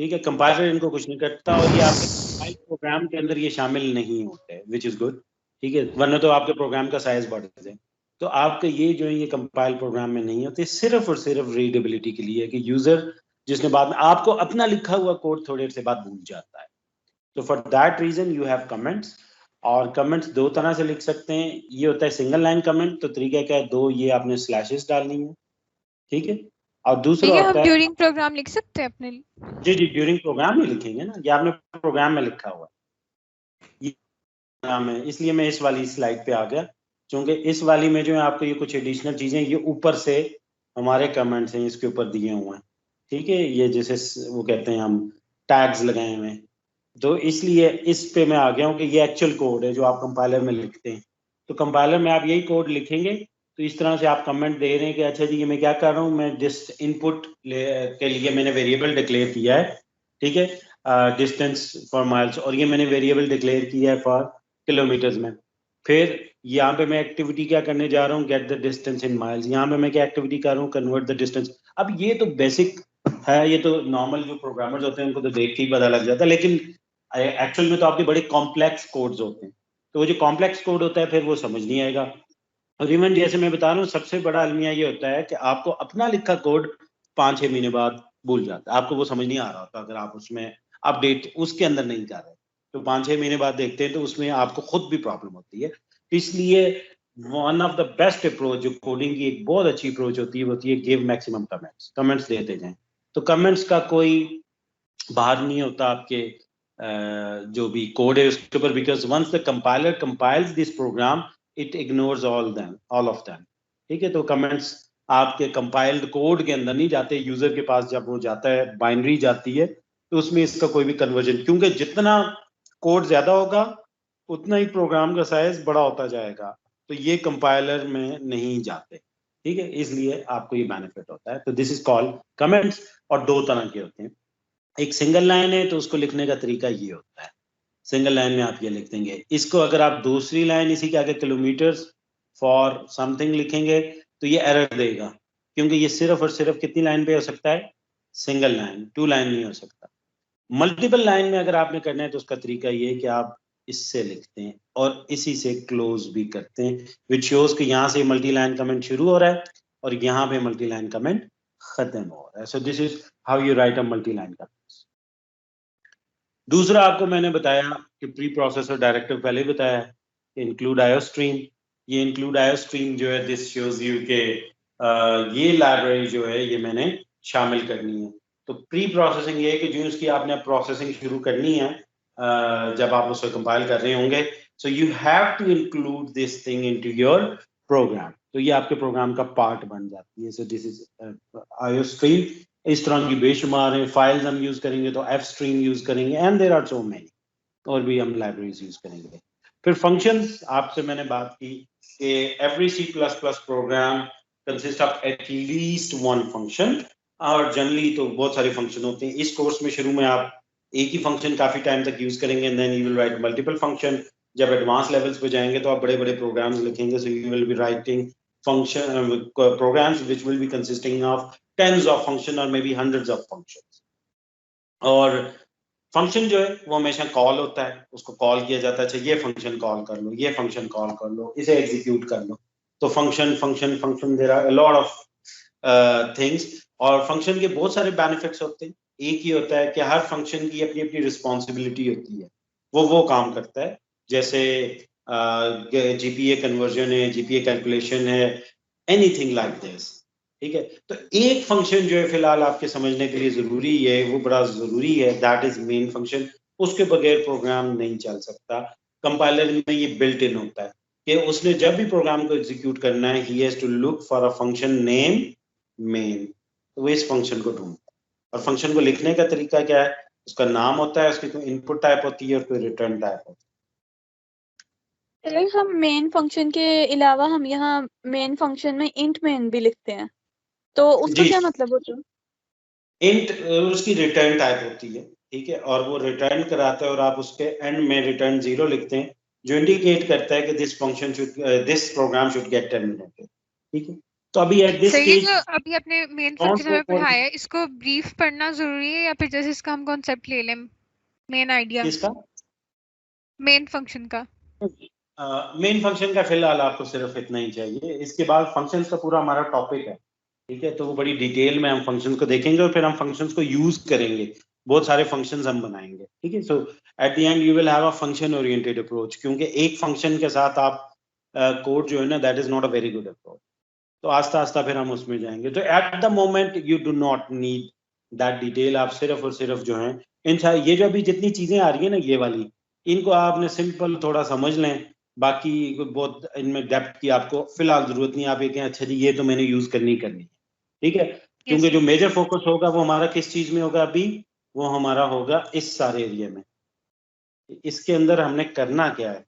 ठीक है, कंपाइलर इनको कुछ नहीं करता, और ये आपके कंपाइल प्रोग्राम के अंदर ये शामिल नहीं होते, विच इज गुड। ठीक है, वरना तो आपके प्रोग्राम का साइज बढ़ जाए। तो आपके ये जो है ये कंपाइल प्रोग्राम में नहीं होते, सिर्फ और सिर्फ रीडेबिलिटी के लिए, कि यूजर जिसने बाद में आपको अपना लिखा हुआ कोड थोड़ी देर से बाद भूल जाता है। तो for that reason you have comments. और कमेंट्स दो तरह से लिख सकते हैं। ये होता है सिंगल लाइन कमेंट, तो तरीका क्या है? दो ये आपने स्लैशेस डालनी है। ठीक है, और दूसरा ठीक है, होता हम है, ड्यूरिंग प्रोग्राम लिख सकते हैं अपने जी जी ड्यूरिंग प्रोग्राम ही लिखेंगे ना, ये आपने प्रोग्राम में लिखा हुआ है, ये प्रोग्राम है, इसलिए मैं इस वाली स्लाइड पे आ गया, क्योंकि इस वाली में जो है आपको ये कुछ एडिशनल चीजें, ये ऊपर से हमारे कमेंट्स हैं, इसके ऊपर दिए हुए हैं। ठीक है, ये जैसे वो कहते हैं हम टैग्स लगाए हुए हैं। तो इसलिए इस पे मैं आ गया हूँ कि ये एक्चुअल कोड है जो आप कंपाइलर में लिखते हैं। तो कंपाइलर में आप यही कोड लिखेंगे, तो इस तरह से आप कमेंट दे रहे हैं कि अच्छा जी ये मैं क्या कर रहा हूँ, मैं इनपुट के लिए मैंने वेरिएबल डिक्लेयर किया है, ठीक है, डिस्टेंस फॉर माइल्स, और ये मैंने वेरिएबल डिक्लेयर किया है फॉर किलोमीटर्स में। फिर यहाँ पे मैं एक्टिविटी क्या करने जा रहा हूँ, gate the distance in miles. यहाँ पे मैं क्या एक्टिविटी कर रहा हूँ, कन्वर्ट द डिस्टेंस। अब ये तो बेसिक है, ये तो नॉर्मल जो प्रोग्रामर्स होते हैं उनको तो देख के ही पता लग जाता है, लेकिन एक्चुअल में तो आपके बड़े कॉम्प्लेक्स कोड्स होते हैं, तो वो जो कॉम्प्लेक्स कोड होता है फिर वो समझ नहीं आएगा। और इवन जैसे मैं बता रहा हूँ, सबसे बड़ा अलमिया ये होता है कि आपको अपना लिखा कोड 5-6 महीने बाद भूल जाता है, आपको वो समझ नहीं आ रहा होता अगर आप उसमें अपडेट उसके अंदर नहीं कर रहे, तो 5-6 महीने बाद देखते हैं तो उसमें आपको खुद भी प्रॉब्लम होती है। इसलिए one of the best approach जो कोडिंग की एक बहुत अच्छी अप्रोच होती है वो होती है गिव मैक्सिमम कमेंट्स देते जाएं। तो कमेंट्स का कोई बाहर नहीं होता आपके जो भी कोड है उसके ऊपर, because once the compiler compiles this program it ignores all of them, ठीक है। तो कमेंट्स आपके कंपाइल्ड कोड के अंदर नहीं जाते, यूजर के पास जब वो जाता है, बाइनरी जाती है, तो उसमें इसका कोई भी कन्वर्जन, क्योंकि जितना कोड ज्यादा होगा उतना ही प्रोग्राम का साइज बड़ा होता जाएगा, तो ये कंपाइलर में नहीं जाते, ठीक है, इसलिए आपको ये बेनिफिट होता है। तो दिस इज कॉल्ड कमेंट्स, और दो तरह के होते हैं। एक सिंगल लाइन है तो उसको लिखने का तरीका ये होता है, सिंगल लाइन में आप ये लिख देंगे। इसको अगर आप दूसरी लाइन इसी के आगे किलोमीटर्स फॉर समथिंग लिखेंगे तो ये एरर देगा, क्योंकि ये सिर्फ और सिर्फ कितनी लाइन पे हो सकता है, सिंगल लाइन, 2 लाइन नहीं हो सकता। मल्टीपल लाइन में अगर आपने करना है तो उसका तरीका ये है कि आप इससे लिखते हैं और इसी से क्लोज भी करते हैं, विच शोज कि यहाँ से मल्टी लाइन कमेंट शुरू हो रहा है और यहाँ पे मल्टी लाइन कमेंट खत्म हो रहा है। So this is how you right a multi line comment. दूसरा आपको मैंने बताया कि प्री प्रोसेसर डायरेक्टिव पहले ही बताया है, इंक्लूड आयो स्ट्रीम। ये इंक्लूड आयो स्ट्रीम जो है दिस शोज यू के ये लाइब्रेरी जो है ये मैंने शामिल करनी है। तो प्री प्रोसेसिंग ये है कि जो उसकी आपने प्रोसेसिंग शुरू करनी है जब आप उसको कंपाइल कर रहे होंगे, so you have to include this thing into your program, तो ये आपके प्रोग्राम का पार्ट बन जाती है। So this is I O stream. इस तरह की बेशुमार है, फाइल्स हम यूज करेंगे तो एफ स्ट्रीम यूज करेंगे, and there are so many, और भी हम लाइब्रेरीज यूज करेंगे। फिर फंक्शंस, आपसे मैंने बात की कि every C++ program consist of at least one function, और जनरली तो बहुत सारे फंक्शन होते हैं। इस कोर्स में शुरू में आप एक ही फंक्शन काफी टाइम तक यूज करेंगे, and then you will write multiple function. जब एडवांस लेवल्स पे जाएंगे तो आप बड़े बड़े प्रोग्राम्स लिखेंगे, so you will be writing function programs which will be consisting of tens of function or maybe hundreds of functions। और फंक्शन जो है वो हमेशा कॉल होता है, उसको कॉल किया जाता है, अच्छा ये फंक्शन कॉल कर लो, ये फंक्शन कॉल कर लो, इसे एग्जीक्यूट कर लो। तो function function function there are a lot of things, और फंक्शन के बहुत सारे बेनिफिट्स होते हैं। एक ही होता है कि हर फंक्शन की अपनी अपनी रिस्पॉन्सिबिलिटी होती है, वो काम करता है। जैसे जीपीए कन्वर्जन है, जीपीए कैलकुलेशन है, एनीथिंग लाइक दिस, ठीक है। तो एक फंक्शन जो है फिलहाल आपके समझने के लिए जरूरी है, वो बड़ा जरूरी है, दैट इज मेन फंक्शन। उसके बगैर प्रोग्राम नहीं चल सकता। कंपाइलर में ये बिल्ट इन होता है कि उसने जब भी प्रोग्राम को एग्जीक्यूट करना है, he has to look for a function name main, तो वो इस फंक्शन को ढूंढता है। और फंक्शन को लिखने का तरीका क्या है, उसका नाम होता है, उसकी कोई इनपुट टाइप होती है और कोई रिटर्न टाइप होती है। अगर हम मेन फंक्शन के अलावा हम यहाँ मेन फंक्शन में इंट मेन भी लिखते हैं, तो उसका जी, क्या मतलब होता है? इंट उसकी रिटर्न टाइप होती है, ठीक है, और वो रिटर्न कराता है और आप उसके एंड में रिटर्न 0 लिखते हैं, जो इंडिकेट करता है कि this function should this programme should get terminated, ठीक है। तो अभी एट दिस सर ये स्टेज जो अभी आपने मेन डोंट फंक्शन गो हमें फॉर पढ़ाया है, इसको ब्रीफ पढ़ना जरूरी है या फिर जैसे इसका हम कॉन्सेप्ट ले लें, मेन आइडिया किसका, मेन फंक्शन का? मेन फंक्शन का फिलहाल आपको सिर्फ इतना ही चाहिए। इसके बाद फंक्शंस का पूरा हमारा टॉपिक है, ठीक है, तो वो बड़ी डिटेल में हम फंक्शंस को देखेंगे और फिर हम फंक्शंस को यूज करेंगे, बहुत सारे फंक्शंस हम बनाएंगे, ठीक है। So at the end you will have a function oriented approach, क्योंकि एक फंक्शन के साथ आप कोड जो है ना, that is not a very good approach. तो आस्ता आस्ता फिर हम उसमें जाएंगे। तो at the moment you do not need that detail, आप सिर्फ और सिर्फ जो है ये जो अभी जितनी चीजें आ रही है ना ये वाली, इनको आपने सिंपल थोड़ा समझ लें, बाकी बहुत इनमें डेप्थ की आपको फिलहाल जरूरत नहीं। आप ये कहें अच्छा जी ये तो मैंने यूज करनी है, ठीक है, क्योंकि जो मेजर फोकस होगा वो हमारा किस चीज में होगा, अभी वो हमारा होगा इस सारे एरिया में, इसके अंदर हमने करना क्या है,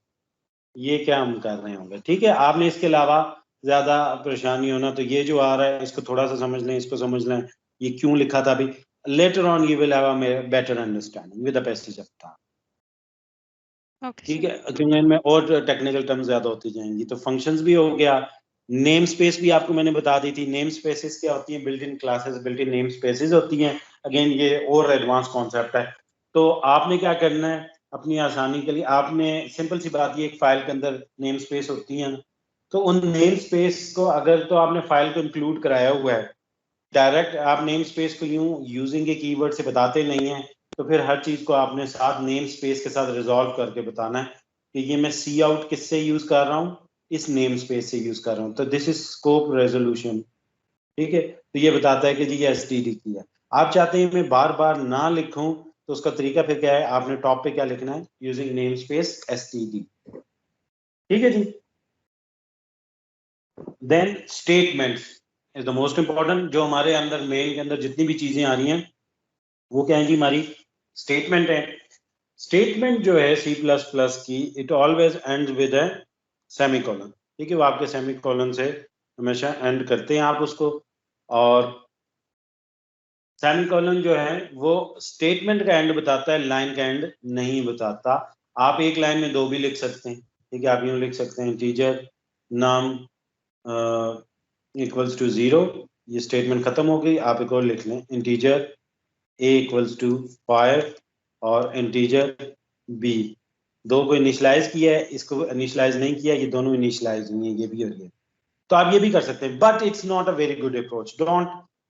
ये क्या हम कर रहे होंगे। ठीक है, आपने इसके अलावा ज्यादा परेशानी होना तो ये जो आ रहा है इसको थोड़ा सा समझ लें, इसको समझ लें, ये क्यों लिखा था अभी। Later on you will have a better understanding with the passage of time. Okay ठीक सर। है, क्योंकि इनमें और टेक्निकल टर्म्स ज्यादा होती जाएंगी। तो फंक्शंस भी हो गया, नेम स्पेस भी आपको मैंने बता दी थी। नेम स्पेसेस क्या होती हैं, built in classes, built in name spaces होती हैं। अगेन ये और एडवांस कॉन्सेप्ट है। तो आपने क्या करना है अपनी आसानी के लिए, आपने सिंपल सी बात, ये एक फाइल के अंदर नेम स्पेस होती हैं, तो उन नेम स्पेस को अगर तो आपने फाइल को इंक्लूड कराया हुआ है, डायरेक्ट आप नेम स्पेस को यूं यूजिंग के कीवर्ड से बताते नहीं हैं, तो फिर हर चीज को आपने साथ नेम स्पेस के साथ रिजॉल्व करके बताना है कि ये मैं सी आउट किससे यूज कर रहा हूँ, इस नेम स्पेस से यूज कर रहा हूँ। तो दिस इज स्कोप रेजोल्यूशन। ठीक है, तो ये बताता है कि जी ये एसटीडी की है। आप चाहते हैं मैं बार बार ना लिखूं, तो उसका तरीका फिर क्या है, आपने टॉप पे क्या लिखना है, यूजिंग नेम स्पेस एसटीडी। ठीक है जी। Then statements is the most important. जो हमारे अंदर मेल के अंदर जितनी भी चीजें आ रही हैं वो क्या है जी, हमारी स्टेटमेंट है। स्टेटमेंट जो है सी प्लस प्लस की, it always and with a semicolon. ठीक है, वो आपके सेमीकोलन से हमेशा एंड करते हैं आप उसको। और सेमीकोलन जो है वो स्टेटमेंट का एंड बताता है, लाइन का एंड नहीं बताता। आप एक लाइन में दो भी लिख सकते हैं। ठीक है, आप यूं लिख सकते हैं, इंटीजर नाम इक्वल्स टू 0, ये स्टेटमेंट खत्म हो गई। आप एक और लिख लें, इंटीजर a इक्वल्स टू 5 और इंटीजर b, दो को इनिशलाइज किया है, इसको इनिशलाइज नहीं किया, ये दोनों इनिशलाइज हुई हैं, ये भी और ये। तो आप ये भी कर सकते हैं, but it's not a very good approach, don't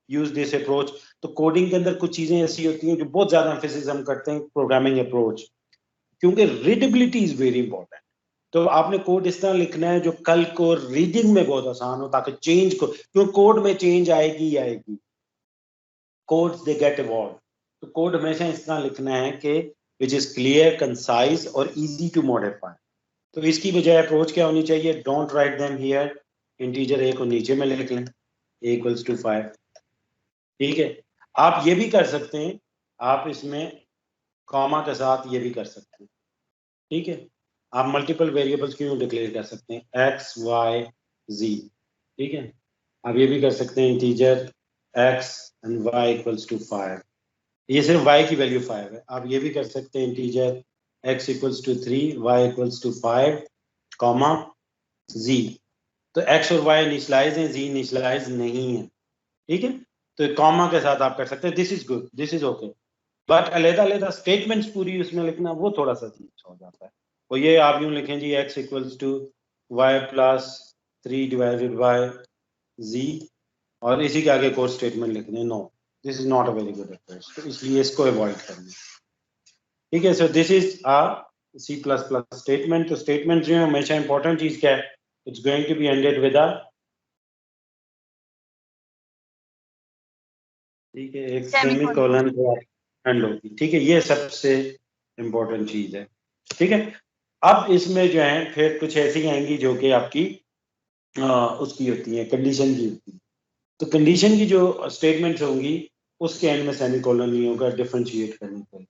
use this approach. तो कोडिंग के अंदर कुछ चीजें ऐसी होती हैं जो बहुत ज्यादा एम्फेसिस हम करते हैं प्रोग्रामिंग अप्रोच, क्योंकि रीडेबिलिटी इज वेरी इंपॉर्टेंट। तो आपने कोड इस तरह लिखना है जो कल को रीडिंग में बहुत आसान हो, ताकि चेंज को, क्योंकि कोड में चेंज आएगी ही आएगी, कोड्स दे गेट इवॉल्व। तो कोड हमेशा इस तरह लिखना है कि विच इज क्लियर, कंसाइज और इजी टू मॉडिफाई। तो इसकी बजाय अप्रोच क्या होनी चाहिए, don't write them here, integer A को नीचे में लिख लें, ए इक्वल्स टू 5। ठीक है, आप ये भी कर सकते हैं, आप इसमें कॉमा के साथ ये भी कर सकते हैं। ठीक है, आप मल्टीपल वेरिएबल्स क्यों डिक्लेयर कर सकते हैं, एक्स वाई जी। ठीक है, आप ये भी कर सकते हैं, integer X and Y equals to 5, ये सिर्फ y की वैल्यू 5 है। आप ये भी कर सकते हैं, integer x equals to 3, y equals to 5, comma z। तो x और y इनिशियलाइज हैं, z इनिशियलाइज नहीं है। ठीक है, तो कॉमा के साथ आप कर सकते हैं, this is good, this is okay. But अलग-अलग स्टेटमेंट्स पूरी उसमें लिखना वो थोड़ा सा चीज हो जाता है। और ये आप यूं लिखें जी, x equals to y plus 3 divided by z, और इसी के आगे कोड स्टेटमेंट लिखने, no this is not a very good approach, तो इसलिए इसको अवॉइड करना। ठीक है, so this is a C plus plus statement. तो स्टेटमेंट जो है हमेशा इंपॉर्टेंट चीज क्या है, it's going to be ended with a, ठीक है, एक सेमीकोलन पे एंड होगी। ठीक है, ये सबसे इंपॉर्टेंट चीज है। ठीक है, अब इसमें जो है फिर कुछ ऐसी आएंगी जो कि आपकी उसकी होती है, कंडीशन की होती है। तो कंडीशन की जो स्टेटमेंट्स होंगी उसके एंड में सेमीकोलन नहीं होगा डिफरेंशिएट करने के लिए।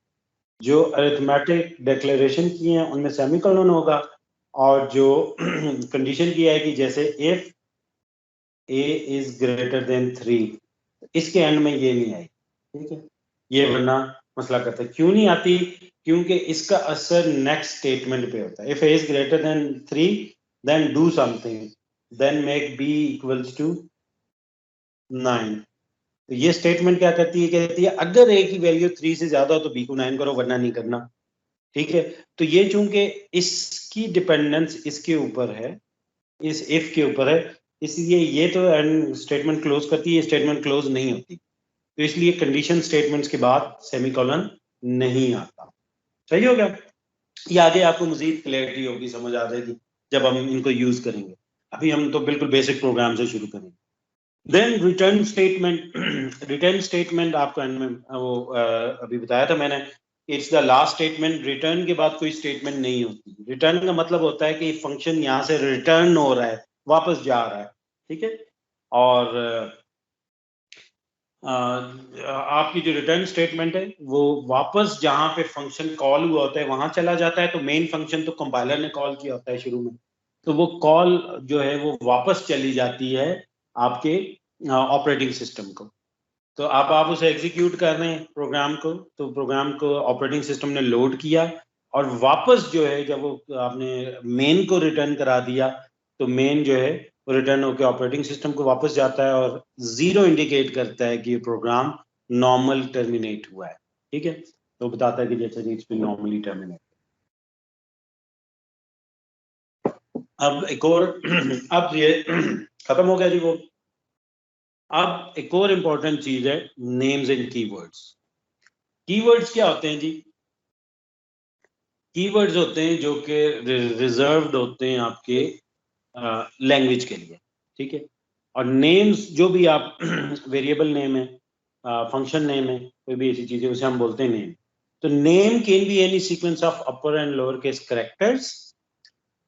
जो अरिथमेटिक डिक्लेरेशन की हैं उनमें सेमीकोलन होगा, और जो कंडीशन की है कि जैसे if a is greater than 3, इसके एंड में ये नहीं आई। ठीक है, ये वरना मसला करता है। क्यों नहीं आती, क्योंकि इसका असर नेक्स्ट स्टेटमेंट पे होता है। If a is greater than 3 then do something, then make b equals to 9। तो ये स्टेटमेंट क्या करती है, कहती है अगर a की वैल्यू 3 से ज्यादा हो तो b को 9 करो, वरना नहीं करना। ठीक है, तो ये चूंकि इसकी डिपेंडेंस इसके ऊपर है, इस इफ के ऊपर है, इसलिए ये तो एंड स्टेटमेंट क्लोज करती है, स्टेटमेंट क्लोज नहीं होती। तो इसलिए कंडीशन स्टेटमेंट्स के बाद सेमीकोलन नहीं आता। सही हो गया, ये आगे आपको मजीद क्लैरिटी होगी, समझ आ जाएगी जब हम इनको यूज करेंगे। अभी हम तो बिल्कुल बेसिक प्रोग्राम से शुरू करेंगे। Then return statement, return statement आपको एंड में वो अभी बताया था मैंने, it's the last statement. Return के बाद कोई स्टेटमेंट नहीं होती। रिटर्न का मतलब होता है कि फंक्शन यहाँ से रिटर्न हो रहा है, वापस जा रहा है। ठीक है, और आपकी जो रिटर्न स्टेटमेंट है वो वापस जहां पे फंक्शन कॉल हुआ होता है वहां चला जाता है। तो मेन फंक्शन तो कंपाइलर ने कॉल किया होता है शुरू में, तो वो कॉल जो है वो वापस चली जाती है आपके ऑपरेटिंग सिस्टम को। तो अब आप उसे एग्जीक्यूट कर रहे हैं प्रोग्राम को, तो प्रोग्राम को ऑपरेटिंग सिस्टम ने लोड किया और वापस जो है जब वो आपने मेन को रिटर्न करा दिया तो मेन जो है वो रिटर्न होकर ऑपरेटिंग सिस्टम को वापस जाता है और 0 इंडिकेट करता है कि ये प्रोग्राम नॉर्मल टर्मिनेट हुआ है। ठीक है, तो बताता है कि जैसे इट्स बीन नॉर्मली टर्मिनेट। अब एक और अब ये खत्म हो गया जी वो। अब एक और इंपॉर्टेंट चीज है नेम्स एंड कीवर्ड्स। कीवर्ड्स क्या होते हैं जी? कीवर्ड्स होते हैं जो कि रिजर्व्ड होते हैं आपके लैंग्वेज के लिए। ठीक है, और नेम्स जो भी आप वेरिएबल नेम है, फंक्शन नेम है, कोई भी ऐसी चीज है उसे हम बोलते हैं नेम। तो name can be any sequence of upper and lower case characters,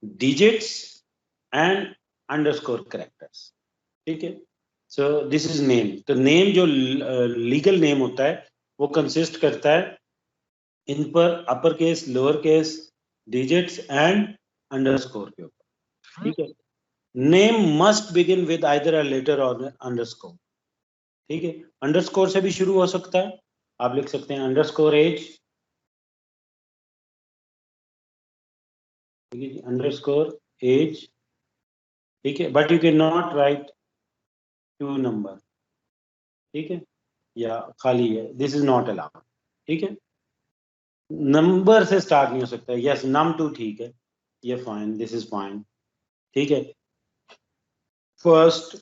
digits and underscore characters. ठीक है, सो दिस इज नेम। तो नेम जो लीगल नेम होता है वो कंसिस्ट करता है इन पर upper case, lower case, digits and underscore के ऊपर। ठीक है, name must begin with either a letter और अंडरस्कोर। ठीक है, अंडरस्कोर से भी शुरू हो सकता है, आप लिख सकते हैं अंडरस्कोर एज, अंडरस्कोर एज। ठीक है, but you can not write 2 number. ठीक है, या खाली है, दिस इज नॉट अलाउड। ठीक है, नंबर से स्टार्ट नहीं हो सकता। यस, num2 ठीक है, ये फाइन, दिस इज फाइन। ठीक है, first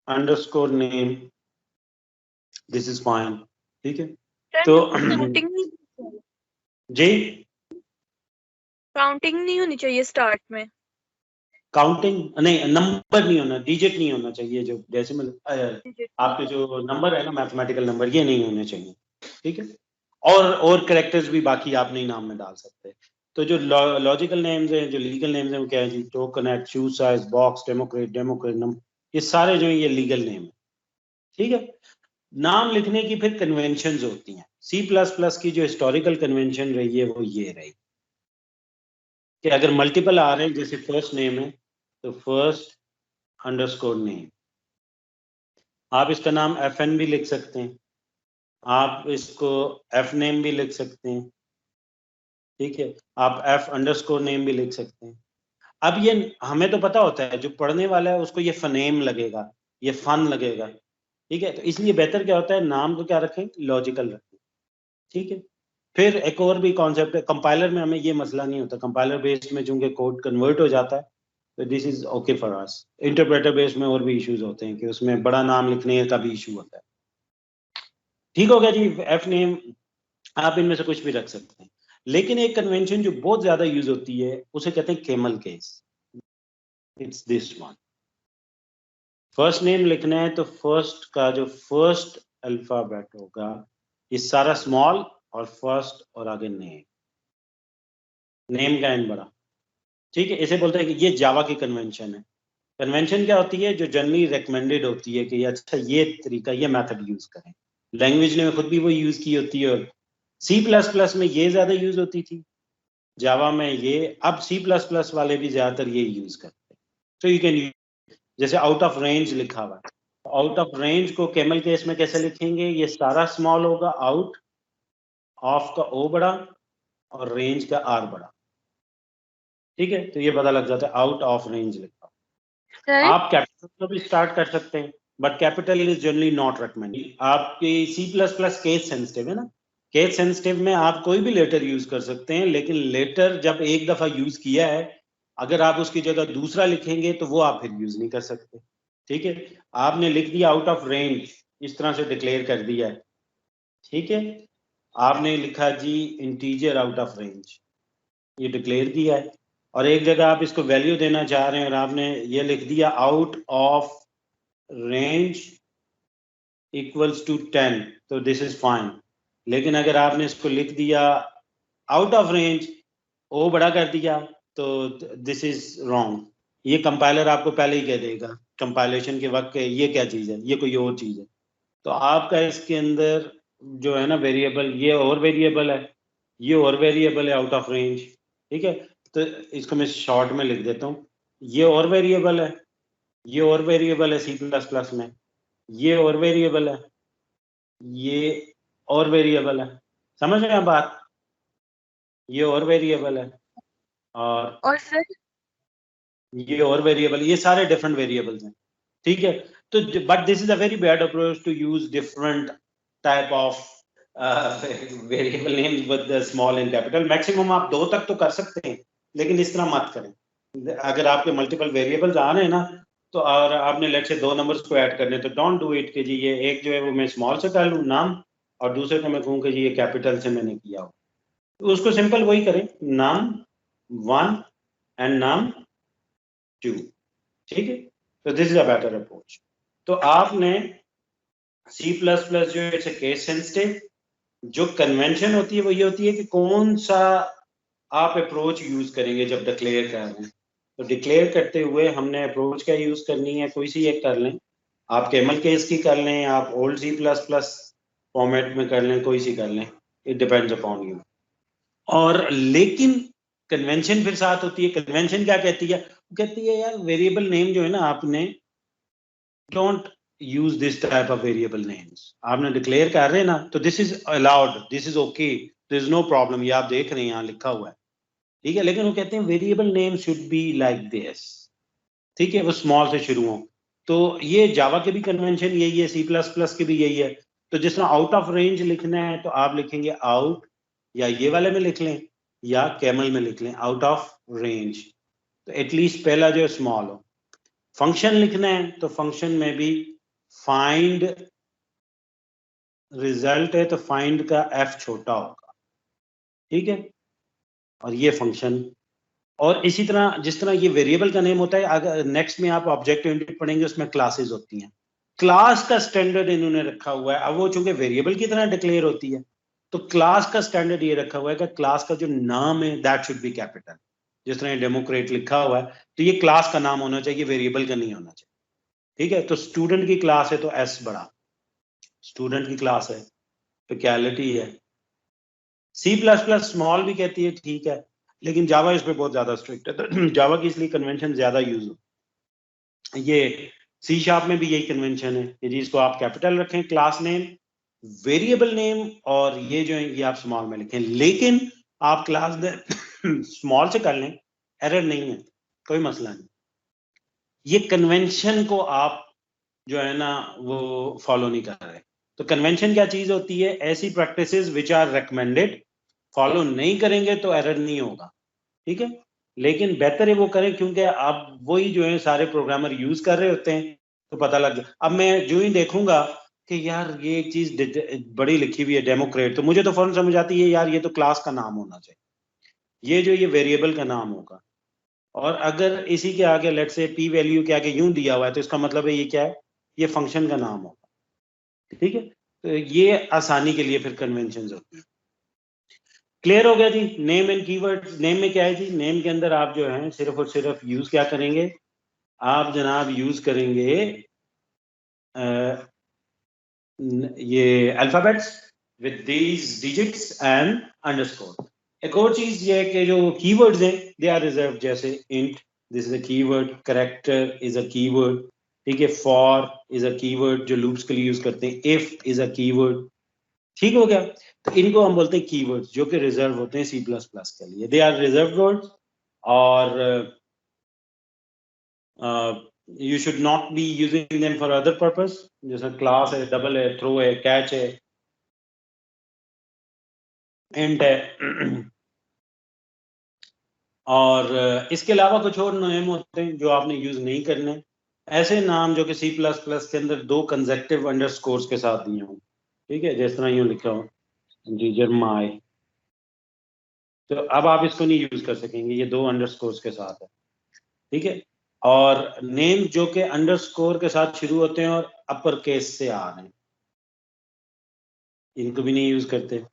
underscore name, this is fine. ठीक है, तो जी काउंटिंग नहीं होनी चाहिए स्टार्ट में। काउंटिंग नहीं, नंबर नहीं होना, डिजिट नहीं होना चाहिए। जो डेसिमल आपके जो नंबर है ना, मैथमेटिकल नंबर, ये नहीं होने चाहिए। ठीक है, और कैरेक्टर्स भी बाकी आप नहीं नाम में डाल सकते। तो जो लॉजिकल नेम्स हैं, जो लीगल नेम्स हैं, वो क्या है जी? टोकनेट, शू साइज, बॉक्स, डेमोक्रेट, ये सारे जो है ये लीगल नेम है। ठीक है, नाम लिखने की फिर कन्वेंशंस होती हैं। C++ की जो हिस्टोरिकल कन्वेंशन रही है वो ये रही कि अगर मल्टीपल आ रहे हैं, जैसे फर्स्ट नेम है तो फर्स्ट अंडरस्कोर नेम, आप इसका नाम FN भी लिख सकते हैं, आप इसको F नेम भी लिख सकते हैं। ठीक है, आप F अंडरस्कोर नेम भी लिख सकते हैं। अब ये हमें तो पता होता है, जो पढ़ने वाला है उसको ये फनेम लगेगा, ये फन लगेगा। ठीक है, तो इसलिए बेहतर क्या होता है, नाम को क्या रखें, लॉजिकल रखें। ठीक है, फिर एक और भी कॉन्सेप्ट है, कंपाइलर में हमें ये मसला नहीं होता। कंपाइलर बेस्ड में चूंकि कोड कन्वर्ट हो जाता है तो this is okay for us. Interpreter based में और भी इश्यूज होते हैं कि उसमें बड़ा नाम लिखने का भी इशू होता है। ठीक हो गया जी, एफ नेम आप इनमें से कुछ भी रख सकते हैं। लेकिन एक कन्वेंशन जो बहुत ज्यादा यूज होती है उसे कहते हैं camel case. It's this one. First name लिखना है तो फर्स्ट का जो फर्स्ट अल्फाबेट होगा ये सारा स्मॉल और फर्स्ट और आगे नेम, नेम का एन बड़ा। ठीक है, इसे बोलते हैं कि ये जावा की कन्वेंशन है। कन्वेंशन क्या होती है? जो जनरली रिकमेंडेड होती है कि अच्छा ये तरीका, ये मेथड यूज करें। लैंग्वेज ने खुद भी वो यूज की होती है और C++ में ये ज्यादा यूज होती थी, जावा में ये, अब C++ वाले भी ज्यादातर ये यूज करते हैं। तो यू कैन यूज, जैसे आउट ऑफ रेंज लिखा हुआ है, आउट ऑफ रेंज को केमल केस में कैसे लिखेंगे? ये सारा स्मॉल होगा, आउट ऑफ का O बड़ा और रेंज का R बड़ा। ठीक है, तो ये पता लग जाता है आउट ऑफ रेंज लिखा। आप कैपिटल को भी स्टार्ट कर सकते हैं, but capital is generally not recommended. आपकी C++ केस सेंसिटिव है ना, केस सेंसिटिव में आप कोई भी लेटर यूज कर सकते हैं, लेकिन लेटर जब एक दफा यूज किया है, अगर आप उसकी जगह दूसरा लिखेंगे तो वो आप फिर यूज नहीं कर सकते। ठीक है, आपने लिख दिया आउट ऑफ रेंज, इस तरह से डिक्लेयर कर दिया है। ठीक है, आपने लिखा जी इंटीजर आउट ऑफ रेंज, ये डिक्लेयर किया है, और एक जगह आप इसको वैल्यू देना चाह रहे हैं और आपने ये लिख दिया out of range equals to 10, तो दिस इज फाइन। लेकिन अगर आपने इसको लिख दिया आउट ऑफ रेंज, O बड़ा कर दिया, तो दिस इज रॉन्ग। ये कंपाइलर आपको पहले ही कह देगा कंपाइलेशन के वक्त के ये क्या चीज है, ये कोई और चीज है। तो आपका इसके अंदर जो है ना वेरिएबल, ये और वेरिएबल है, ये और वेरिएबल है आउट ऑफ रेंज, ठीक है। तो इसको मैं शॉर्ट में लिख देता हूँ, ये और वेरिएबल है, ये और वेरिएबल है C++ में, ये और वेरिएबल है, ये और वेरिएबल है, समझ रहे हैं बात, ये और वेरिएबल है और सर ये और वेरिएबल, ये सारे डिफरेंट वेरिएबल्स हैं, ठीक है। तो but this is a very bad approach to use different type of variable names with small and capital. Maximum आप 2 तक तो कर सकते हैं, लेकिन इस तरह मत करें। अगर आपके मल्टीपल वेरिएबल्स आ रहे हैं ना, तो और आपने लेट से 2 नंबर्स को ऐड करने, तो डोंट डू इट कि जी ये एक जो है वो मैं स्मॉल से कर लूँ नाम, और दूसरे को मैं कहूँ कि जी ये कैपिटल से मैंने किया हो। तो उसको सिंपल वही करें, नाम 1 एंड नाम 2, ठीक है। तो this is a better approach. तो आपने C++ जो है इट्स ए केस सेंसिटिव, जो कन्वेंशन होती है वो ये होती है कि कौन सा आप अप्रोच यूज करेंगे जब डिक्लेयर कर रहे हैं। तो डिक्लेयर करते हुए हमने अप्रोच क्या यूज करनी है, कोई सी एक कर लें, आप कैमल केस की कर लें, आप ओल्ड C++ फॉर्मेट में कर लें, कोई सी कर लें, इट डिपेंड्स अपॉन यू। और लेकिन कन्वेंशन फिर साथ होती है। कन्वेंशन क्या कहती है, कहती है यार वेरिएबल नेम जो है ना, आपने don't use this type of variable names. आपने डिक्लेयर कर रहे हैं ना, तो this is allowed, this is okay, there is no problem, ये आप देख रहे हैं यहाँ लिखा हुआ है, ठीक है। लेकिन वो कहते हैं variable name should be like this, ठीक है, वो स्मॉल से शुरू हो। तो ये जावा के भी कन्वेंशन यही है, C++ के भी यही है। तो जिस तरह आउट ऑफ रेंज लिखना है तो आप लिखेंगे आउट, या ये वाले में लिख लें या कैमल में लिख लें, आउट ऑफ रेंज, तो एटलीस्ट पहला जो है स्मॉल हो। फंक्शन लिखना है तो फंक्शन में भी फाइंड रिजल्ट है, तो फाइंड का F छोटा होगा, ठीक है, और ये फंक्शन। और इसी तरह जिस तरह ये वेरिएबल का नेम होता है, अगर नेक्स्ट में आप ऑब्जेक्ट ओरिएंटेड पढ़ेंगे उसमें क्लासेस होती हैं, क्लास का स्टैंडर्ड इन्होंने रखा हुआ है। अब वो चूंकि वेरिएबल की तरह डिक्लेयर होती है, तो क्लास का स्टैंडर्ड ये रखा हुआ है कि क्लास का जो नाम है दैट शुड बी कैपिटल। जिस तरह डेमोक्रेट लिखा हुआ है, तो ये क्लास का नाम होना चाहिए, वेरिएबल का नहीं होना चाहिए, ठीक है। तो स्टूडेंट की क्लास है तो S बड़ा, स्टूडेंट की क्लास है, फैकल्टी है। C++ स्मॉल भी कहती है, ठीक है, लेकिन जावा इस पे बहुत ज्यादा स्ट्रिक्ट है, तो जावा की इसलिए कन्वेंशन ज्यादा यूज हो। ये C# में भी यही कन्वेंशन है कि जी इसको आप कैपिटल रखें, क्लास नेम, वेरिएबल नेम, और ये जो है ये आप स्मॉल में लिखें। लेकिन आप क्लास स्मॉल से कर लें, एरर नहीं है, कोई मसला नहीं। ये कन्वेंशन को आप जो है ना वो फॉलो नहीं कर रहे। तो कन्वेंशन क्या चीज होती है, ऐसी practices which are recommended, follow नहीं करेंगे तो एरर नहीं होगा, ठीक है। लेकिन बेहतर है वो करें, क्योंकि आप वही जो है सारे प्रोग्रामर यूज कर रहे होते हैं, तो पता लग जाए। अब मैं जो ही देखूंगा कि यार ये एक चीज बड़ी लिखी हुई है डेमोक्रेट, तो मुझे तो फौरन समझ आती है यार ये तो क्लास का नाम होना चाहिए, ये जो ये वेरिएबल का नाम होगा। और अगर इसी के आगे लेट से p वैल्यू के आगे यूं दिया हुआ है, तो इसका मतलब है ये क्या है, ये फंक्शन का नाम होगा, ठीक है। तो ये आसानी के लिए फिर कन्वेंशन होते हैं। क्लियर हो गया जी। नेम एंड कीवर्ड, नेम में क्या है जी, नेम के अंदर आप जो है सिर्फ और सिर्फ यूज क्या करेंगे, आप जनाब यूज करेंगे ये alphabets with these digits and underscore. एक और चीज ये है कि जो कीवर्ड्स हैं दे आर रिजर्व, जैसे int, this is a keyword, character is a keyword, ठीक है, फॉर इज अ कीवर्ड जो लूप्स के लिए यूज करते हैं, इफ इज अ कीवर्ड, ठीक हो गया। तो इनको हम बोलते हैं कीवर्ड्स, जो कि रिजर्व होते हैं C++ के लिए, दे आर रिजर्व वर्ड्स। और you should not be using them for other purpose, जैसे क्लास है, डबल है, थ्रो है, कैच है, एंड है। और इसके अलावा कुछ और नेम होते हैं जो आपने यूज नहीं करने, ऐसे नाम जो कि C++ के अंदर 2 कंसेक्टिव अंडरस्कोर्स के साथ दिए हों, ठीक है, जिस तरह यूं लिखा हो इंटीजर माय, तो अब आप इसको नहीं यूज कर सकेंगे, ये 2 अंडरस्कोर्स के साथ है, ठीक है। और नेम जो कि अंडरस्कोर के साथ शुरू होते हैं और अपर केस से आ रहे हैं, इनको भी नहीं यूज करते।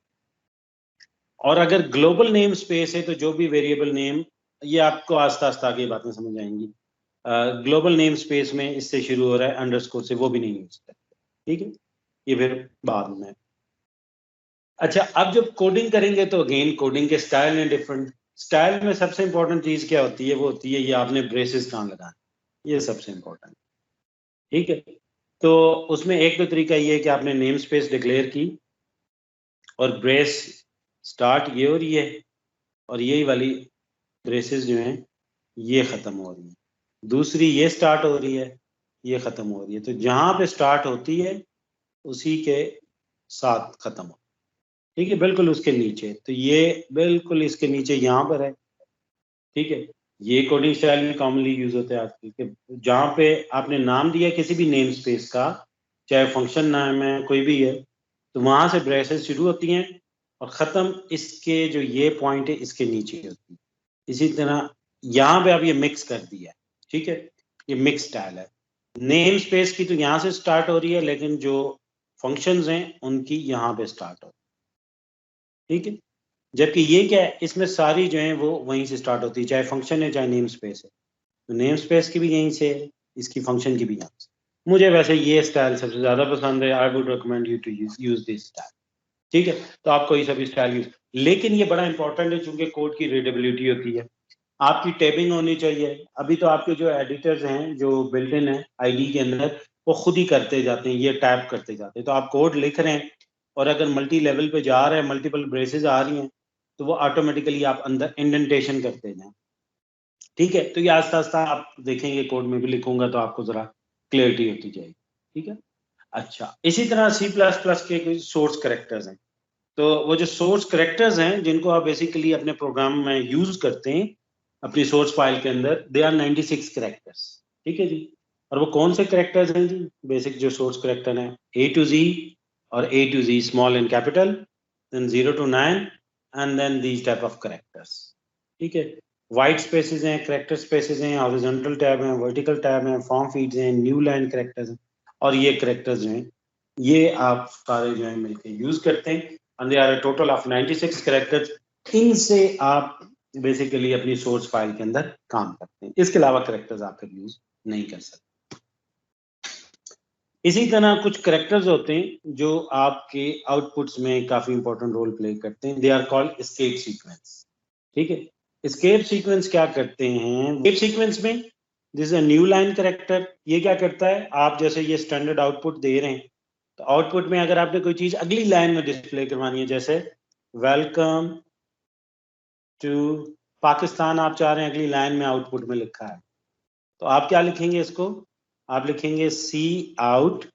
और अगर ग्लोबल नेम स्पेस है, तो जो भी वेरिएबल नेम, ये आपको आस्ता आस्ता आगे बातें समझ आएंगी, ग्लोबल नेम स्पेस में इससे शुरू हो रहा है अंडरस्कोर से, वो भी नहीं यूज करते, ठीक है। ये फिर बाद में। अच्छा, अब जब कोडिंग करेंगे तो अगेन कोडिंग के स्टाइल हैं डिफरेंट। स्टाइल में सबसे इंपॉर्टेंट चीज क्या होती है, वो होती है ये आपने ब्रेसेस कहाँ लगाना, ये सबसे इंपॉर्टेंट। ठीक है, तो उसमें एक दो तरीका ये है कि आपने नेम स्पेस डिक्लेयर की और ब्रेस स्टार्ट ये और यही वाली ब्रेसेस जो हैं ये खत्म हो रही है, दूसरी ये स्टार्ट हो रही है, ये खत्म हो रही है। तो जहां पे स्टार्ट होती है उसी के साथ खत्म हो, ठीक है, बिल्कुल उसके नीचे। तो ये बिल्कुल इसके नीचे यहाँ पर है, ठीक है। ये कोडिंग स्टाइल में कॉमनली यूज होता है आजकल के, जहाँ पे आपने नाम दिया किसी भी नेम स्पेस का, चाहे फंक्शन नाम है कोई भी है, तो वहां से ब्रेसेस शुरू होती हैं और खत्म इसके जो ये पॉइंट है इसके नीचे होती है। इसी तरह यहाँ पे आप ये मिक्स कर दिया है, ठीक है, ये मिक्स स्टाइल है। नेम स्पेस की तो यहाँ से स्टार्ट हो रही है, लेकिन जो फंक्शंस हैं उनकी यहाँ पे स्टार्ट हो, ठीक है। जबकि ये क्या है, इसमें सारी जो है वो वहीं से स्टार्ट होती है, चाहे फंक्शन है चाहे नेम स्पेस है। तो नेम स्पेस की भी यहीं से है, इसकी फंक्शन की भी यहाँ से। मुझे वैसे ये स्टाइल सबसे ज्यादा पसंद है, I would recommend you to use this style, ठीक है। तो आपको ये सभी स्टाइल यूज, लेकिन ये बड़ा इंपॉर्टेंट है चूंकि कोड की रीडेबिलिटी होती है, आपकी टैबिंग होनी चाहिए। अभी तो आपके जो एडिटर्स हैं जो बिल्ट इन है आईडी के अंदर, वो खुद ही करते जाते हैं, ये टैब करते जाते हैं। तो आप कोड लिख रहे हैं और अगर मल्टी लेवल पे जा रहे हैं, मल्टीपल ब्रेसेस आ रही हैं, तो वो ऑटोमेटिकली आप अंदर इंडेंटेशन करते जाएं, ठीक है। तो ये आस्ता आस्ता आप देखेंगे, कोड में भी लिखूंगा तो आपको जरा क्लियरिटी होती जाएगी, ठीक है। अच्छा, इसी तरह C++ के कुछ सोर्स कैरेक्टर्स हैं। तो वो जो सोर्स कैरेक्टर्स हैं जिनको आप बेसिकली अपने प्रोग्राम में यूज करते हैं अपनी सोर्स फाइल के अंदर, दे आर 96 कैरेक्टर्स, ठीक है जी। और वो कौन से कैरेक्टर्स हैं जी? बेसिक जो सोर्स कैरेक्टर हैं A to Z और A to Z small and capital, then 0 to 9 and then these type of characters, ठीक है। वाइट स्पेसेस हैं, कैरेक्टर स्पेसेस हैं, हॉरिजॉन्टल टैब हैं, वर्टिकल टैब हैं, फॉर्म फीड्स हैं, न्यू लाइन कैरेक्टर्स हैं, और ये कैरेक्टर्स जो हैं ये आप सारे जो है मिलकर यूज करते हैं। And they are a total of 96 characters. इनसे आप बेसिकली अपनी सोर्स फाइल के अंदर काम करते हैं, इसके अलावा कैरेक्टर्स आप फिर यूज नहीं कर सकते। इसी तरह कुछ कैरेक्टर्स होते हैं जो आपके आउटपुट्स में काफी इंपॉर्टेंट रोल प्ले करते हैं, they are called escape sequence, ठीक है। एस्केप सीक्वेंस क्या करते हैं? एस्केप सीक्वेंस में this is a new line character. ये क्या करता है, आप जैसे ये स्टैंडर्ड आउटपुट दे रहे हैं, तो आउटपुट में अगर आपने कोई चीज अगली लाइन में डिस्प्ले करवानी है, जैसे वेलकम टू पाकिस्तान आप चाह रहे हैं अगली लाइन में आउटपुट में लिखा है, तो आप क्या लिखेंगे? इसको आप लिखेंगे सी आउट,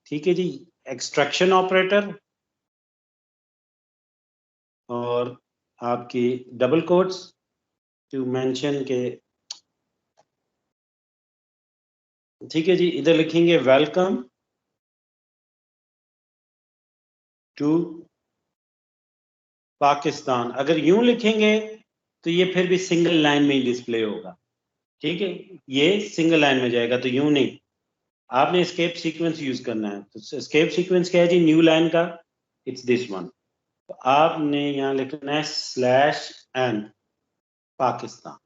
ठीक है जी, एक्सट्रैक्शन ऑपरेटर और आपकी डबल कोट्स टू मेंशन के, ठीक है जी। इधर लिखेंगे वेलकम टू पाकिस्तान। अगर यूं लिखेंगे तो ये फिर भी सिंगल लाइन में ही डिस्प्ले होगा, ठीक है, ये सिंगल लाइन में जाएगा। तो यूं नहीं, आपने एस्केप सीक्वेंस यूज करना है। तो एस्केप सीक्वेंस क्या है जी? न्यू लाइन का, इट्स दिस वन। तो आपने यहां लिखना है /n पाकिस्तान।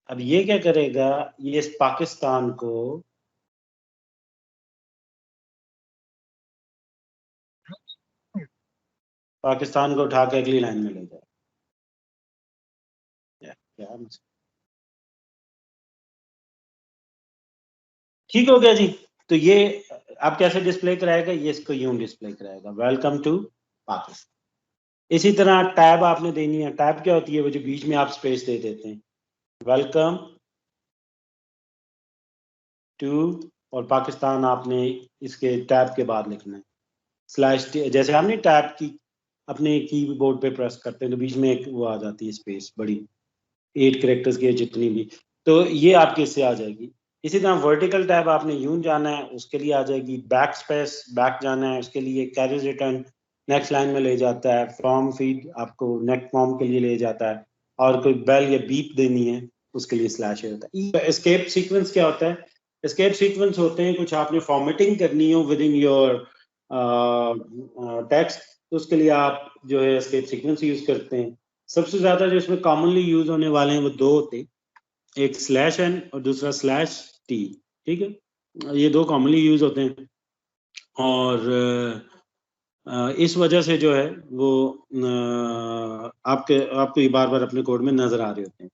अब ये क्या करेगा, ये इस पाकिस्तान को उठा के अगली लाइन में ले जाए। क्या ठीक हो गया जी। तो ये आप कैसे डिस्प्ले कराएगा? ये इसको यूं डिस्प्ले कराएगा, वेलकम टू पाकिस्तान। इसी तरह टैब आपने देनी है। टैब क्या होती है? वो जो बीच में आप स्पेस दे देते हैं, वेलकम टू और पाकिस्तान, आपने इसके टैब के बाद लिखना है /t। जैसे हमने टैब की अपने कीबोर्ड पे प्रेस करते हैं तो बीच में एक वो आ जाती है स्पेस, बड़ी 8 कैरेक्टर्स की जितनी भी, तो ये आपके इससे आ जाएगी। इसी तरह वर्टिकल टैब आपने यूं जाना है, उसके लिए आ जाएगी बैक स्पेस, बैक जाना है उसके लिए कैरीज रिटर्न नेक्स्ट लाइन में ले जाता है, फॉर्म फीड आपको नेक्स्ट फॉर्म के लिए ले जाता है, और कोई बेल या बीप देनी है उसके लिए /a होता है। एस्केप सीक्वेंस क्या होता है? एस्केप सीक्वेंस होते हैं कुछ आपने फॉर्मेटिंग करनी हो विद इन योर टेक्स्ट, तो उसके लिए आप जो है एस्केप सीक्वेंस यूज करते हैं। सबसे ज्यादा जो इसमें कॉमनली यूज होने वाले हैं वो दो होते हैं, एक /n और दूसरा /t, ठीक है। ये दो कॉमनली यूज होते हैं। और इस वजह से जो है वो आपको ये बार बार अपने कोड में नजर आ रहे होते हैं।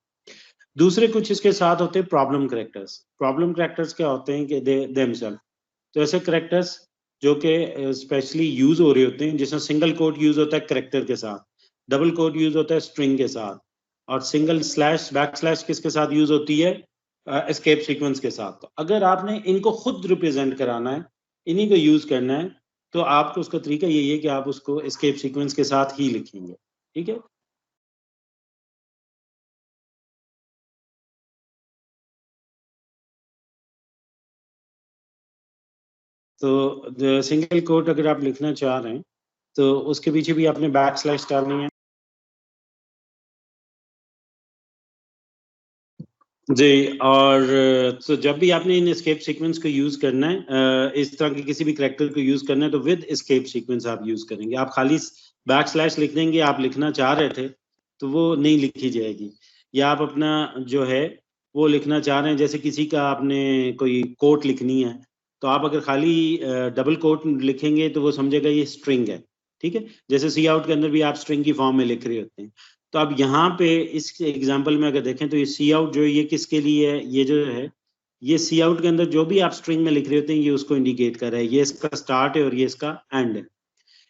दूसरे कुछ इसके साथ होते हैं प्रॉब्लम कैरेक्टर्स। प्रॉब्लम कैरेक्टर्स क्या होते हैं कि देमसेल्फ, तो ऐसे कैरेक्टर्स जो कि स्पेशली यूज हो रहे होते हैं, जिसमें सिंगल कोट यूज होता है कैरेक्टर के साथ, डबल कोट यूज होता है स्ट्रिंग के साथ, और सिंगल स्लैश बैक स्लैश किसके साथ यूज होती है, एस्केप सीक्वेंस के साथ। तो अगर आपने इनको खुद रिप्रेजेंट कराना है, इन्हीं को यूज करना है, तो आपको उसका तरीका यही है कि आप उसको एस्केप सीक्वेंस के साथ ही लिखेंगे। ठीक है, तो सिंगल कोट अगर आप लिखना चाह रहे हैं तो उसके पीछे भी आपने बैक स्लैश डालनी है। जी, और तो जब भी आपने इन एस्केप सीक्वेंस को यूज करना है, इस तरह के किसी भी कैरेक्टर को यूज करना है, तो विद एस्केप सीक्वेंस आप यूज करेंगे। आप खाली बैक स्लैश लिख देंगे, आप लिखना चाह रहे थे तो वो नहीं लिखी जाएगी। या आप अपना जो है वो लिखना चाह रहे हैं, जैसे किसी का आपने कोई कोट लिखनी है, तो आप अगर खाली डबल कोट लिखेंगे तो वो समझेगा ये स्ट्रिंग है। ठीक है, जैसे सी आउट के अंदर भी आप स्ट्रिंग की फॉर्म में लिख रहे होते हैं। तो अब यहाँ पे इस एग्जांपल में अगर देखें तो ये सी आउट जो है ये किसके लिए है, ये जो है ये सी आउट के अंदर जो भी आप स्ट्रिंग में लिख रहे होते हैं ये उसको इंडिकेट कर रहा है, ये इसका स्टार्ट है और ये इसका एंड है।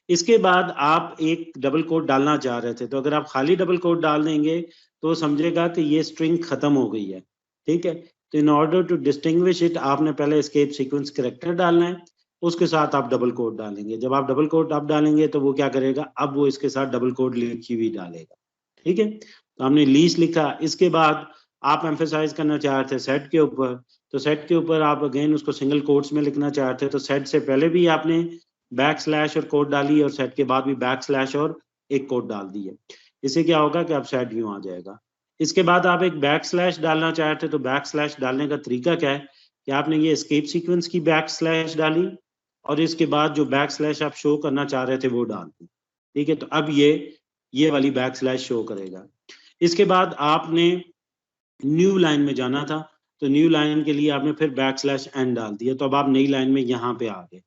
इसके बाद आप एक डबल कोट डालना चाह रहे थे, तो अगर आप खाली डबल कोट डाल देंगे तो समझेगा कि ये स्ट्रिंग खत्म हो गई है। ठीक है, तो in order to distinguish it आपने पहले एस्केप सीक्वेंस कैरेक्टर डालना है, उसके साथ आप डबल कोट डालेंगे। जब आप डबल कोट आप डालेंगे तो वो क्या करेगा, अब वो इसके साथ डबल कोट लिखी हुई डालेगा। ठीक है, तो हमने लीस्ट लिखा। इसके बाद आप एम्फेसाइज करना चाह रहे थे सेट के ऊपर, तो सेट के ऊपर आप अगेन उसको सिंगल कोट्स में लिखना चाहते थे, तो सेट से पहले भी आपने बैक स्लैश और कोट डाली और सेट के बाद भी बैक स्लैश और एक कोट डाल दी है। इससे क्या होगा कि आप सेट यूं आ जाएगा। इसके बाद आप एक बैक स्लैश डालना चाहते तो बैक स्लैश डालने का तरीका क्या है कि आपने ये एस्केप सीक्वेंस की बैक स्लैश डाली और इसके बाद जो बैक स्लैश आप शो करना चाह रहे थे वो डाल दी। ठीक है, तो अब ये वाली बैक स्लैश शो करेगा। इसके बाद आपने न्यू लाइन में जाना था, तो न्यू लाइन के लिए आपने फिर बैक स्लैश एन डाल दिया, तो अब आप नई लाइन में यहाँ पे आ गए।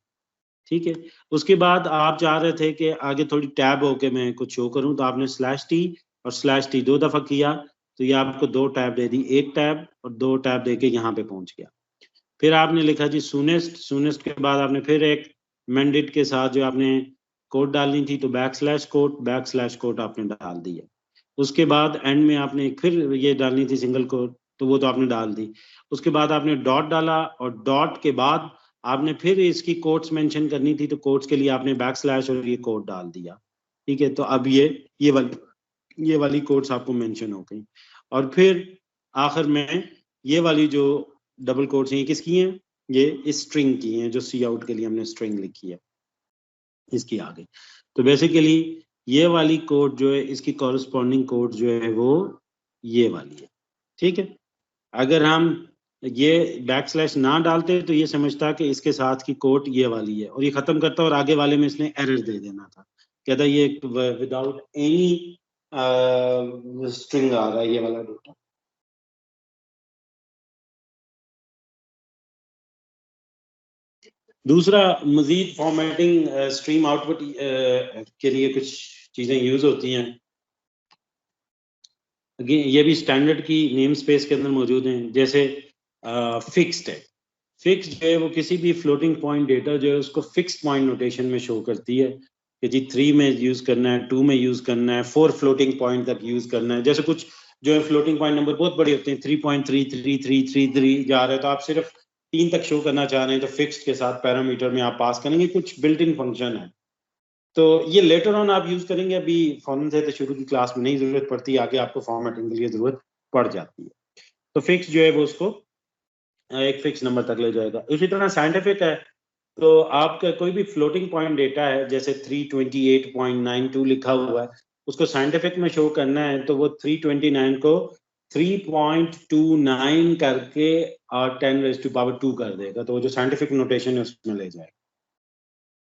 ठीक है, उसके बाद आप चाह रहे थे कि आगे थोड़ी टैब होके मैं कुछ शो करूं, तो आपने स्लैश टी और स्लैश टी 2 दफा किया, तो ये आपको 2 टैब दे दी, एक टैब और 2 टैब देके यहाँ पे पहुंच गया। फिर आपने लिखा जी सूनेस्ट, सूनेस्ट के बाद आपने फिर एक मैंडेट के साथ जो आपने कोड डालनी थी, तो बैक स्लैश कोट आपने डाल दी है। उसके बाद एंड में आपने फिर ये डालनी थी सिंगल कोट, तो वो तो आपने डाल दी। उसके बाद आपने डॉट डाला और डॉट के बाद आपने फिर इसकी कोट्स मेंशन करनी थी, तो कोट्स के लिए आपने बैक स्लैश और ये कोट डाल दिया। ठीक है, तो अब ये वाली कोट्स आपको मेंशन हो गई। और फिर आखिर में ये वाली जो डबल कोट्स हैं ये किसकी हैं, ये स्ट्रिंग की हैं, जो सी आउट के लिए हमने स्ट्रिंग लिखी है इसकी आगे। तो बेसिकली ये वाली कोड जो है इसकी कॉरेस्पॉन्डिंग कोड जो है वो ये वाली है। ठीक है, अगर हम ये बैक स्लैश ना डालते तो ये समझता कि इसके साथ की कोट ये वाली है और ये खत्म करता और आगे वाले में इसने एरर दे देना था, कहता ये विदाउट एनी स्ट्रिंग आ रहा है ये वाला डेटा। दूसरा, मजीद फॉर्मेटिंग स्ट्रीम आउटपुट के लिए कुछ चीजें यूज होती हैं। ये भी स्टैंडर्ड की नेम स्पेस के अंदर मौजूद हैं, जैसे फिक्स्ड है। फिक्स्ड जो है वो किसी भी फ्लोटिंग पॉइंट डेटा जो है उसको फिक्स्ड पॉइंट नोटेशन में शो करती है कि जी 3 में यूज करना है, 2 में यूज करना है, 4 फ्लोटिंग पॉइंट तक यूज करना है। जैसे कुछ जो है फ्लोटिंग पॉइंट नंबर बहुत बड़े होते हैं, 3.333333 जा रहे हैं, तो आप सिर्फ 3 तक शो करना चाह रहे हैं तो फिक्स्ड के साथ पैरामीटर में आप पास करेंगे, कुछ बिल्ट इन फंक्शन है। तो ये लेटर ऑन आप यूज करेंगे, अभी फौरन से तो शुरू की क्लास में नहीं जरूरत पड़ती, आगे आपको फॉर्मेटिंग के लिए जरूरत पड़ जाती है। तो फिक्स जो है वो उसको एक फिक्स नंबर तक ले जाएगा। इसी तरह साइंटिफिक है, तो आपका कोई भी फ्लोटिंग पॉइंट डेटा है, जैसे 328.92 लिखा हुआ है, उसको साइंटिफिक में शो करना है, तो वो 329 को 3.29 करके और 10⁻² कर देगा, तो वो जो साइंटिफिक नोटेशन है उसमें ले जाएगा।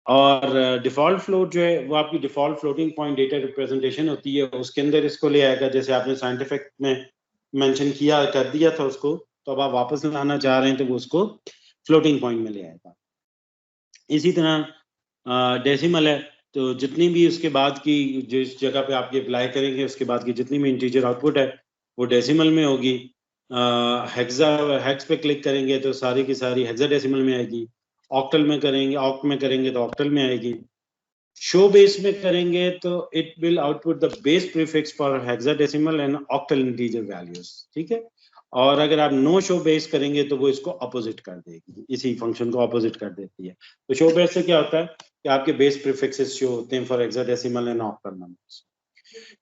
और डिफॉल्ट फ्लोट जो है वो आपकी default floating point data representation होती है, उसके अंदर इसको ले आएगा। जैसे आपने साइंटिफिक में मेंशन किया कर दिया था उसको, तो अब आप वापस लाना चाह रहे हैं तो वो उसको फ्लोटिंग पॉइंट में ले आएगा। इसी तरह डेसिमल है, तो जितनी भी उसके बाद की जिस जगह पे आप ये अप्लाई करेंगे उसके बाद की जितनी भी इंटीजर आउटपुट है वो डेसिमल में होगी। हेक्स पे क्लिक करेंगे तो सारी की सारी हेक्साडेसिमल में आएगी। ऑक्टल में करेंगे, ऑक्ट में करेंगे तो ऑक्टल में आएगी। शो बेस में करेंगे तो it will output the base prefix for hexadecimal and octal integer values, ठीक है। और अगर आप नो शो बेस करेंगे तो वो इसको अपोजिट कर देगी, इसी फंक्शन को अपोजिट कर देती है। तो शो बेस से क्या होता है कि आपके बेस प्रीफिक्सेस शो होते हैं for hexadecimal and octal numbers.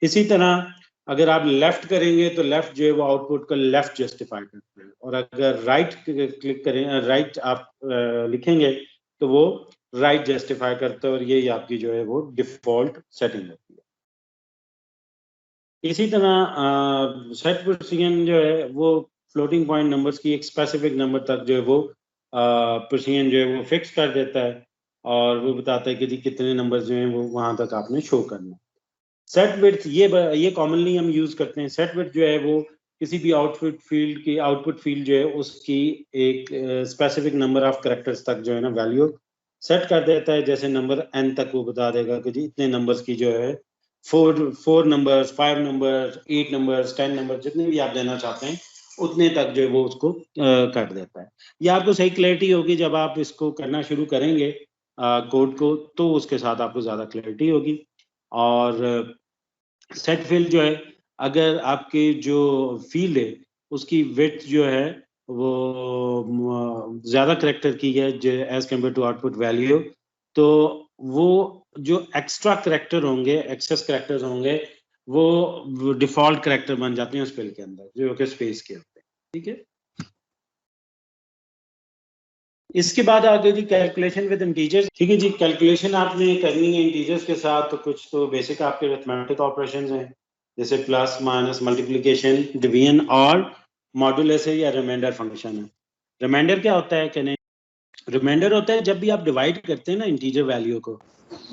इसी तरह अगर आप लेफ्ट करेंगे तो लेफ्ट जो है वो आउटपुट का लेफ्ट जस्टिफाई करते हैं, और अगर राइट क्लिक करें, राइट आप लिखेंगे तो वो राइट जस्टिफाई करता है, और ये आपकी जो है वो डिफॉल्ट सेटिंग होती है। इसी तरह सेट प्रोसीजन जो है वो फ्लोटिंग पॉइंट नंबर्स की एक स्पेसिफिक नंबर तक जो है वो प्रोसीजन जो है वो फिक्स कर देता है, और वो बताता है कि जी कितने नंबर जो हैं वो वहां तक आपने शो करना है। सेट विड्थ ये कॉमनली हम यूज करते हैं। सेट विड्थ जो है वो किसी भी आउटपुट फील्ड जो है उसकी एक स्पेसिफिक नंबर ऑफ कैरेक्टर्स तक जो है ना वैल्यू सेट कर देता है। जैसे नंबर n तक वो बता देगा कि जी इतने नंबर्स की जो है 4 नंबर्स, 5 नंबर्स, 8 नंबर्स, 10 नंबर जितने भी आप देना चाहते हैं उतने तक जो है वो उसको कर देता है। ये आपको सही क्लैरिटी होगी जब आप इसको करना शुरू करेंगे कोड को, तो उसके साथ आपको ज्यादा क्लैरिटी होगी। और सेट फील्ड जो है, अगर आपके जो फील्ड है उसकी विड्थ जो है वो ज्यादा करेक्टर की है as compare to output value, तो वो जो एक्स्ट्रा करेक्टर होंगे, एक्सेस करेक्टर्स होंगे, वो डिफॉल्ट करेक्टर बन जाते हैं उस फील्ड के अंदर जो कि स्पेस के होते हैं, ठीक है। इसके बाद आगे जी कैलकुलेशन विद इंटीजर्स, ठीक है जी। कैलकुलेशन आपने करनी है इंटीजर्स के साथ, तो कुछ तो बेसिक आपके अरिथमेटिक ऑपरेशंस हैं, जैसे प्लस, माइनस, मल्टीप्लिकेशन, डिवीजन और मॉड्यूलस है या रिमाइंडर फंक्शन है। रिमाइंडर क्या होता है कहने, रिमाइंडर होता है जब भी आप डिवाइड करते हैं ना इंटीजर वैल्यू को,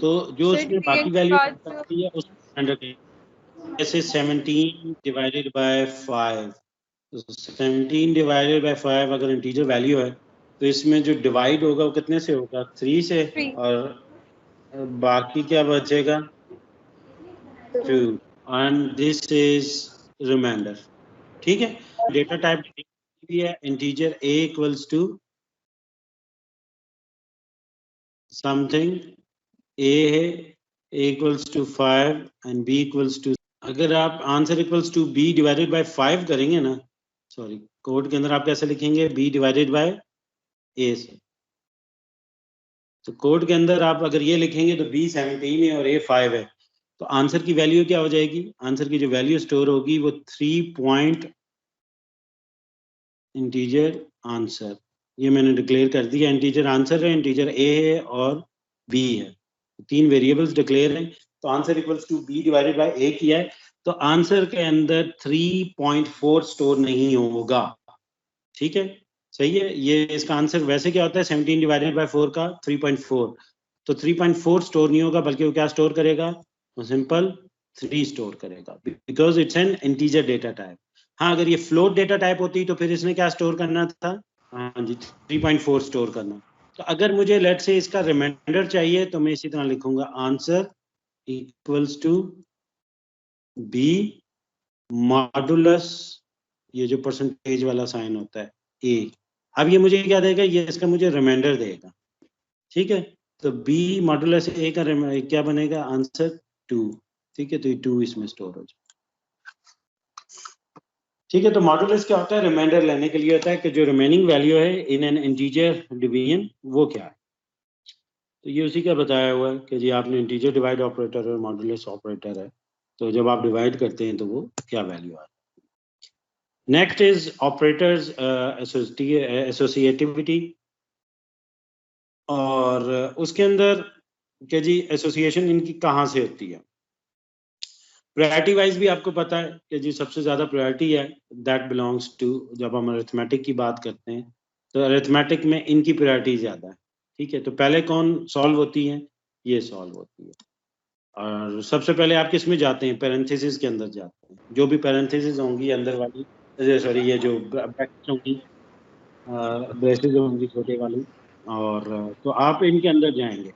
तो जो सर उसमें डिवीजन बाकी के वैल्यू बाद है उसको रिमाइंडर कहते हैं। जैसे 17 डिवाइडेड बाय 5, 17 डिवाइडेड बाय 5 अगर इंटीजर वैल्यू है तो इसमें जो डिवाइड होगा वो कितने से होगा, 3 से, 3 और बाकी क्या बचेगा, 2, एंड दिस इज रिमाइंडर, ठीक है। डेटा टाइप है integer a equals to something, a है a equals to 5 and b equals to, अगर आप answer equals to b divided by 5 करेंगे ना, सॉरी कोड के अंदर आप कैसे लिखेंगे, b डिवाइडेड बाय a से, तो कोड के अंदर आप अगर ये लिखेंगे तो b 17 है और a 5 है, तो आंसर की वैल्यू क्या हो जाएगी, आंसर की जो वैल्यू स्टोर होगी वो 3 पॉइंट इंटीजर आंसर, ये मैंने डिक्लेयर कर दिया। इंटीजर आंसर है, इंटीजर a है और b है, तीन वेरिएबल्स डिक्लेयर हैं, तो answer equals to b divided by a किया है, तो आंसर के अंदर 3.4 स्टोर नहीं होगा, ठीक है, सही है। ये इसका आंसर वैसे क्या होता है, 17 डिवाइडेड बाय 4 का 3.4, तो 3.4 स्टोर नहीं होगा, बल्कि वो क्या स्टोर करेगा, वो सिंपल 3 स्टोर करेगा, because it's an integer data type. हाँ, अगर ये फ्लोट डेटा टाइप होती तो फिर इसने क्या स्टोर करना था, हाँ जी 3.4 स्टोर करना। तो अगर मुझे लेट से इसका रिमाइंडर चाहिए तो मैं इसी तरह लिखूंगा, answer equals to B modulus, ये जो परसेंटेज वाला साइन होता है ए। अब ये मुझे क्या देगा, ये इसका मुझे रिमाइंडर देगा, ठीक है। तो b मॉडुलस ए का क्या बनेगा, आंसर 2, ठीक है, तो ये 2 इसमें स्टोर हो जाए, ठीक है। तो मॉडुलस क्या होता है, रिमाइंडर लेने के लिए होता है कि जो रिमेनिंग वैल्यू है इन एन इंटीजर डिवीजन वो क्या है। तो ये उसी का बताया हुआ है कि जी आपने इंटीजर डिवाइड ऑपरेटर और मॉडुलस ऑपरेटर है, तो जब आप डिवाइड करते हैं तो वो क्या वैल्यू आए। नेक्स्ट इज ऑपरेटर्स एसोसिएटिविटी, और उसके अंदर क्या जी एसोसिएशन इनकी कहाँ से होती है। प्रायोरिटी वाइज भी आपको पता है कि जी सबसे ज्यादा प्रायोरिटी है दैट बिलोंग्स टू, जब हम अरिथमेटिक की बात करते हैं तो अरिथमेटिक में इनकी प्रायोरिटी ज्यादा है, ठीक है। तो पहले कौन सॉल्व होती है, ये सॉल्व होती है, और सबसे पहले आप किस में जाते हैं, पैरेंथेसिस के अंदर जाते हैं, जो भी पैरेंथेसिस होंगी अंदर वाली, सॉरी ये जो ब्रैकेट्स होंगी, ब्रेसेस होंगी छोटे वाली, और तो आप इनके अंदर जाएंगे।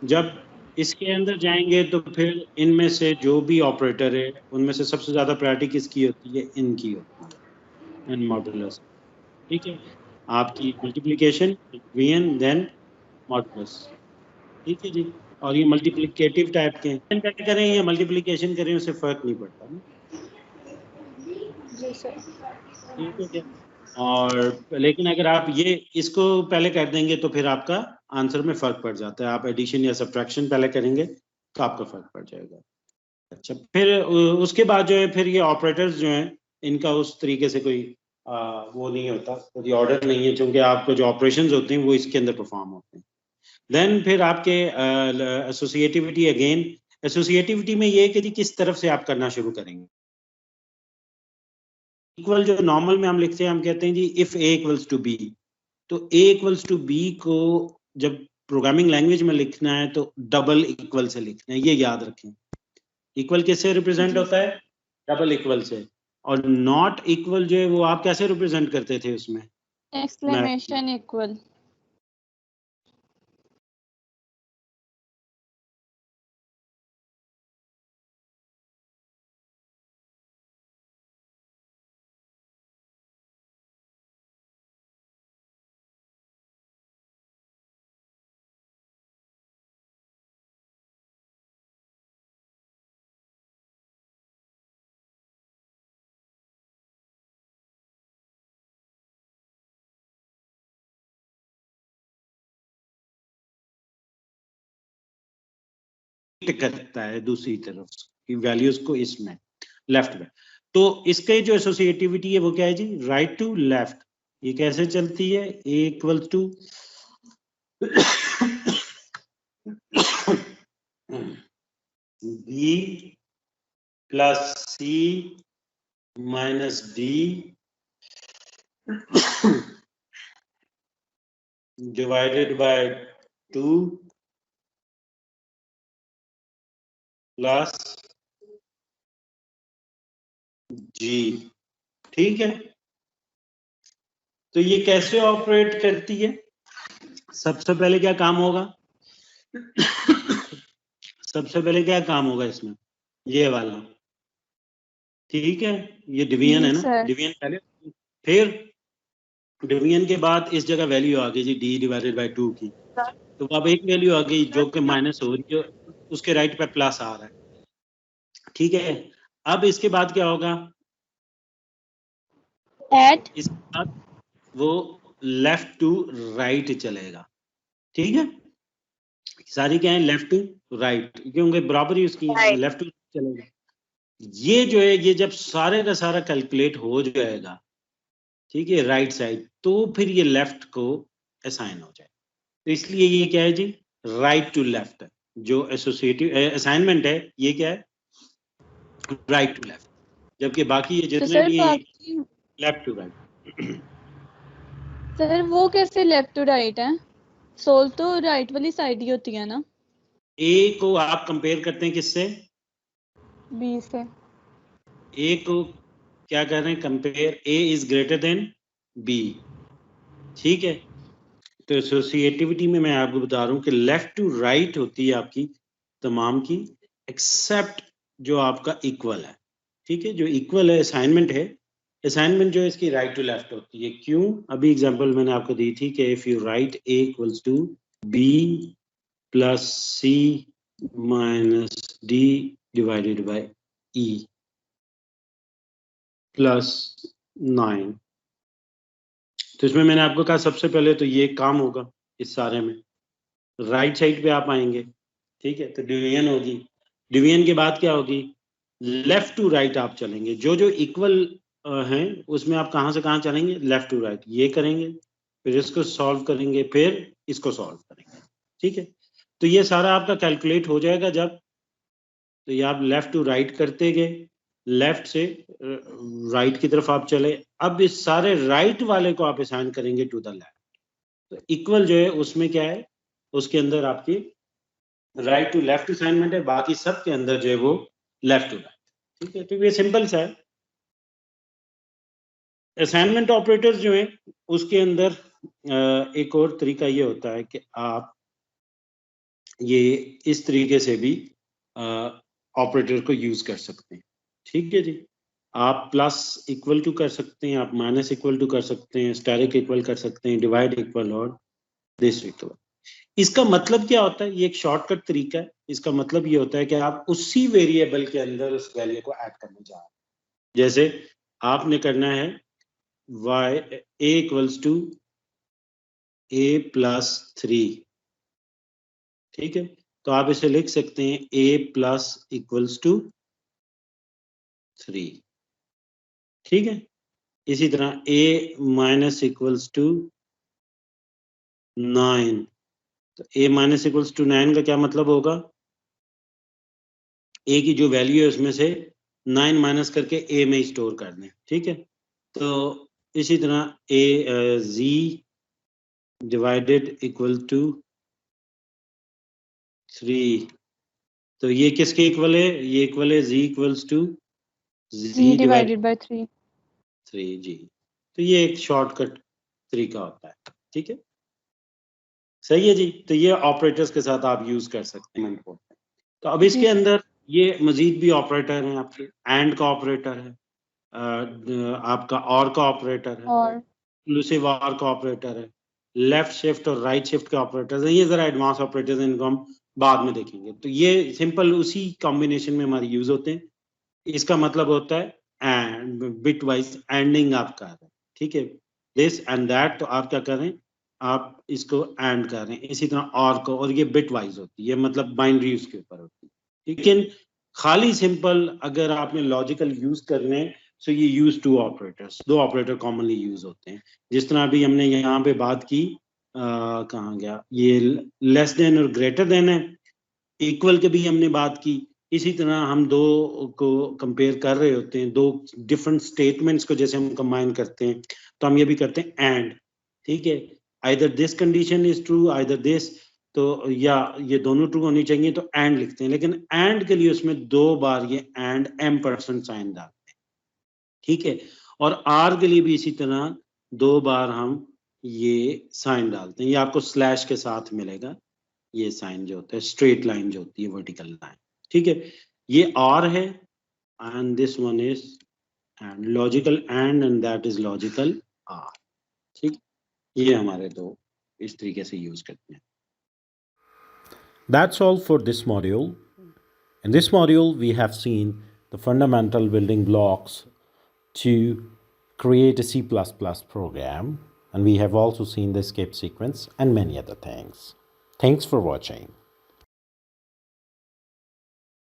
जब इसके अंदर जाएंगे तो फिर इनमें से जो भी ऑपरेटर है उनमें से सबसे ज्यादा प्रायोरिटी किसकी होती है? इनकी होती है, इन मॉडुलस। ठीक है, आपकी मल्टीप्लिकेशन डिवीजन देन मॉडुलस। ठीक है जी। और ये मल्टीप्लिकेटिव टाइप के हैं, करें या मल्टीप्लिकेशन करें उससे फर्क नहीं पड़ता ना। जी सर। ठीक है क्या? और लेकिन अगर आप ये इसको पहले कर देंगे तो फिर आपका आंसर में फर्क पड़ जाता है। आप एडिशन या सब्ट्रैक्शन पहले करेंगे तो आपका फर्क पड़ जाएगा। अच्छा, फिर उसके बाद जो है फिर ये ऑपरेटर्स जो हैं इनका उस तरीके से कोई वो नहीं होता, कोई ऑर्डर नहीं है, क्योंकि आपको जो ऑपरेशंस होते हैं वो इसके अंदर परफॉर्म होते हैं। देन फिर आपके एसोसिएटिविटी, अगेन एसोसिएटिविटी में ये है कि जी किस तरफ से आप करना शुरू करेंगे। इक्वल जो नॉर्मल में हम लिखते हैं, हम कहते हैं जी if A equals to B, तो ए इक्वल्स टू बी को जब प्रोग्रामिंग लैंग्वेज में लिखना है तो डबल इक्वल से लिखना है, ये याद रखें। इक्वल किससे रिप्रेजेंट होता है? डबल इक्वल से। और नॉट इक्वल जो है वो आप कैसे रिप्रेजेंट करते थे उसमें? Exclamation equal. करता है दूसरी तरफ की वैल्यूज को इसमें लेफ्ट में। तो इसके जो एसोसिएटिविटी है वो क्या है जी? Right to left. ये कैसे चलती है? A equals to B plus C minus D divided by 2 plus G. ठीक है, तो ये कैसे ऑपरेट करती है? सबसे पहले क्या काम होगा? सबसे पहले क्या काम होगा इसमें? ये वाला, ठीक है, ये डिवीजन है ना, सर। डिवीजन पहले, फिर डिवीजन के बाद इस जगह वैल्यू आ गई जी डी डिवाइडेड बाय 2 की, तो अब एक वैल्यू आ गई जो कि माइनस हो रही है, उसके राइट पे प्लस आ रहा है। ठीक है, अब इसके बाद क्या होगा? एट इसके बाद वो लेफ्ट टू राइट चलेगा। ठीक है, सारी क्या है? लेफ्ट टू राइट, क्योंकि बराबर ही उसकी लेफ्ट टू चलेगा। ये जो है ये जब सारे का सारा कैलकुलेट हो जाएगा, ठीक है, राइट साइड, तो फिर ये लेफ्ट को असाइन हो जाए। तो इसलिए ये क्या है जी? Right to left. जो एसोसिएटिव असाइनमेंट है ये क्या है? राइट टू लेफ्ट, जबकि बाकी ये तो जितने सर भी बाकी लेफ्ट टू राइट। सर वो कैसे लेफ्ट टू राइट है? सोल तो राइट वाली साइड ही होती है ना। ए को आप कंपेयर करते हैं किससे? बी से। ए को क्या कर रहे हैं compare? A is greater than B. ठीक है, तो एसोसिएटिविटी में मैं आपको बता रहा हूं कि लेफ्ट टू राइट होती है आपकी तमाम की, एक्सेप्ट जो आपका इक्वल है। ठीक है, जो इक्वल है असाइनमेंट है, असाइनमेंट जो है इसकी राइट टू लेफ्ट होती है। क्यों? अभी एग्जांपल मैंने आपको दी थी कि if you write A equals to B plus C minus D divided by E plus 9, तो इसमें मैंने आपको कहा सबसे पहले तो ये काम होगा इस सारे में, राइट साइड पे आप आएंगे। ठीक है, तो डिवीजन होगी, डिवीजन के बाद क्या होगी? लेफ्ट टू राइट आप चलेंगे। जो जो इक्वल हैं उसमें आप कहाँ से कहाँ चलेंगे? Left to right. ये करेंगे, फिर इसको सॉल्व करेंगे, फिर इसको सॉल्व करेंगे। ठीक है, तो ये सारा आपका कैलकुलेट हो जाएगा जब, तो ये आप लेफ्ट टू राइट करते गए, लेफ्ट से राइट की तरफ आप चले। अब इस सारे राइट वाले को आप असाइन करेंगे टू द लेफ्ट। तो इक्वल जो है उसमें क्या है? उसके अंदर आपकी राइट टू लेफ्ट असाइनमेंट है, बाकी सब के अंदर जो है वो लेफ्ट टू राइट। ठीक है, तो ये सिंपल सा है। असाइनमेंट ऑपरेटर्स जो है उसके अंदर एक और तरीका ये होता है कि आप ये इस तरीके से भी ऑपरेटर को यूज कर सकते हैं। ठीक है जी, आप प्लस इक्वल टू कर सकते हैं, आप माइनस इक्वल टू कर सकते हैं, स्टेरिक इक्वल कर सकते हैं, डिवाइड इक्वल और दिस इक्वल। इसका मतलब क्या होता है? ये एक शॉर्टकट तरीका है। इसका मतलब ये होता है कि आप उसी वेरिएबल के अंदर उस वैल्यू को ऐड करने जा रहे हैं। जैसे आपने करना है y a equals to a plus 3, ठीक है, तो आप इसे लिख सकते हैं a प्लस इक्वल्स टू 3, ठीक है। इसी तरह a माइनस इक्वल्स टू 9, तो a माइनस इक्वल्स टू 9 का क्या मतलब होगा? a की जो वैल्यू है उसमें से 9 माइनस करके a में स्टोर कर दें, ठीक है। तो इसी तरह a z divided equal to 3, तो ये किसके इक्वल है? ये इक्वल है z equals to Z divided by 3। 3 जी। तो ये एक शॉर्टकट तरीका होता है, ठीक है, सही है जी। तो ये ऑपरेटर्स के साथ आप यूज कर सकते हैं। तो अब इसके अंदर ये मजीद भी ऑपरेटर हैं आपके, एंड का ऑपरेटर है, आपका और का ऑपरेटर है, और इंक्लूसिव और का ऑपरेटर है, लेफ्ट शिफ्ट और राइट शिफ्ट के ऑपरेटर्स हैं। ये जरा एडवांस ऑपरेटर्स हैं, इनको हम बाद में देखेंगे। तो ये सिंपल उसी कॉम्बिनेशन में हमारे यूज होते हैं। इसका मतलब होता है एंड, बिट वाइज एंडिंग आप कर रहे हैं, ठीक है, दिस एंड दैट, तो आप क्या कर रहे हैं? आप इसको एंड कर रहे हैं। इसी तरह और को, और ये बिट वाइज होती है, मतलब बाइनरी उसके ऊपर होती है। लेकिन खाली सिंपल अगर आपने लॉजिकल यूज करने हैं, सो ये यूज टू ऑपरेटर्स, दो ऑपरेटर कॉमनली यूज होते हैं। जिस तरह अभी हमने यहाँ पे बात की, कहाँ गया ये, लेस देन और ग्रेटर देन है, इक्वल के भी हमने बात की। इसी तरह हम दो को कंपेयर कर रहे होते हैं, दो डिफरेंट स्टेटमेंट्स को जैसे हम कंबाइन करते हैं, तो हम ये भी करते हैं एंड, ठीक है। Either this condition is true, either this, तो या ये दोनों ट्रू होनी चाहिए, तो एंड लिखते हैं। लेकिन एंड के लिए उसमें 2 बार ये एंड % साइन डालते हैं, ठीक है। और आर के लिए भी इसी तरह 2 बार हम ये साइन डालते हैं। ये आपको स्लैश के साथ मिलेगा, ये साइन जो होता है, स्ट्रेट लाइन जो होती है, वर्टिकल लाइन, ठीक है। ये और है, and this one is and, logical and that is logical or, ठीक। ये हमारे दो इस तरीके से यूज करते हैं। That's all for this module. In this module, we have seen the fundamental building blocks to create a C++ program, and we have also seen the escape sequence and many other things. Thanks for watching.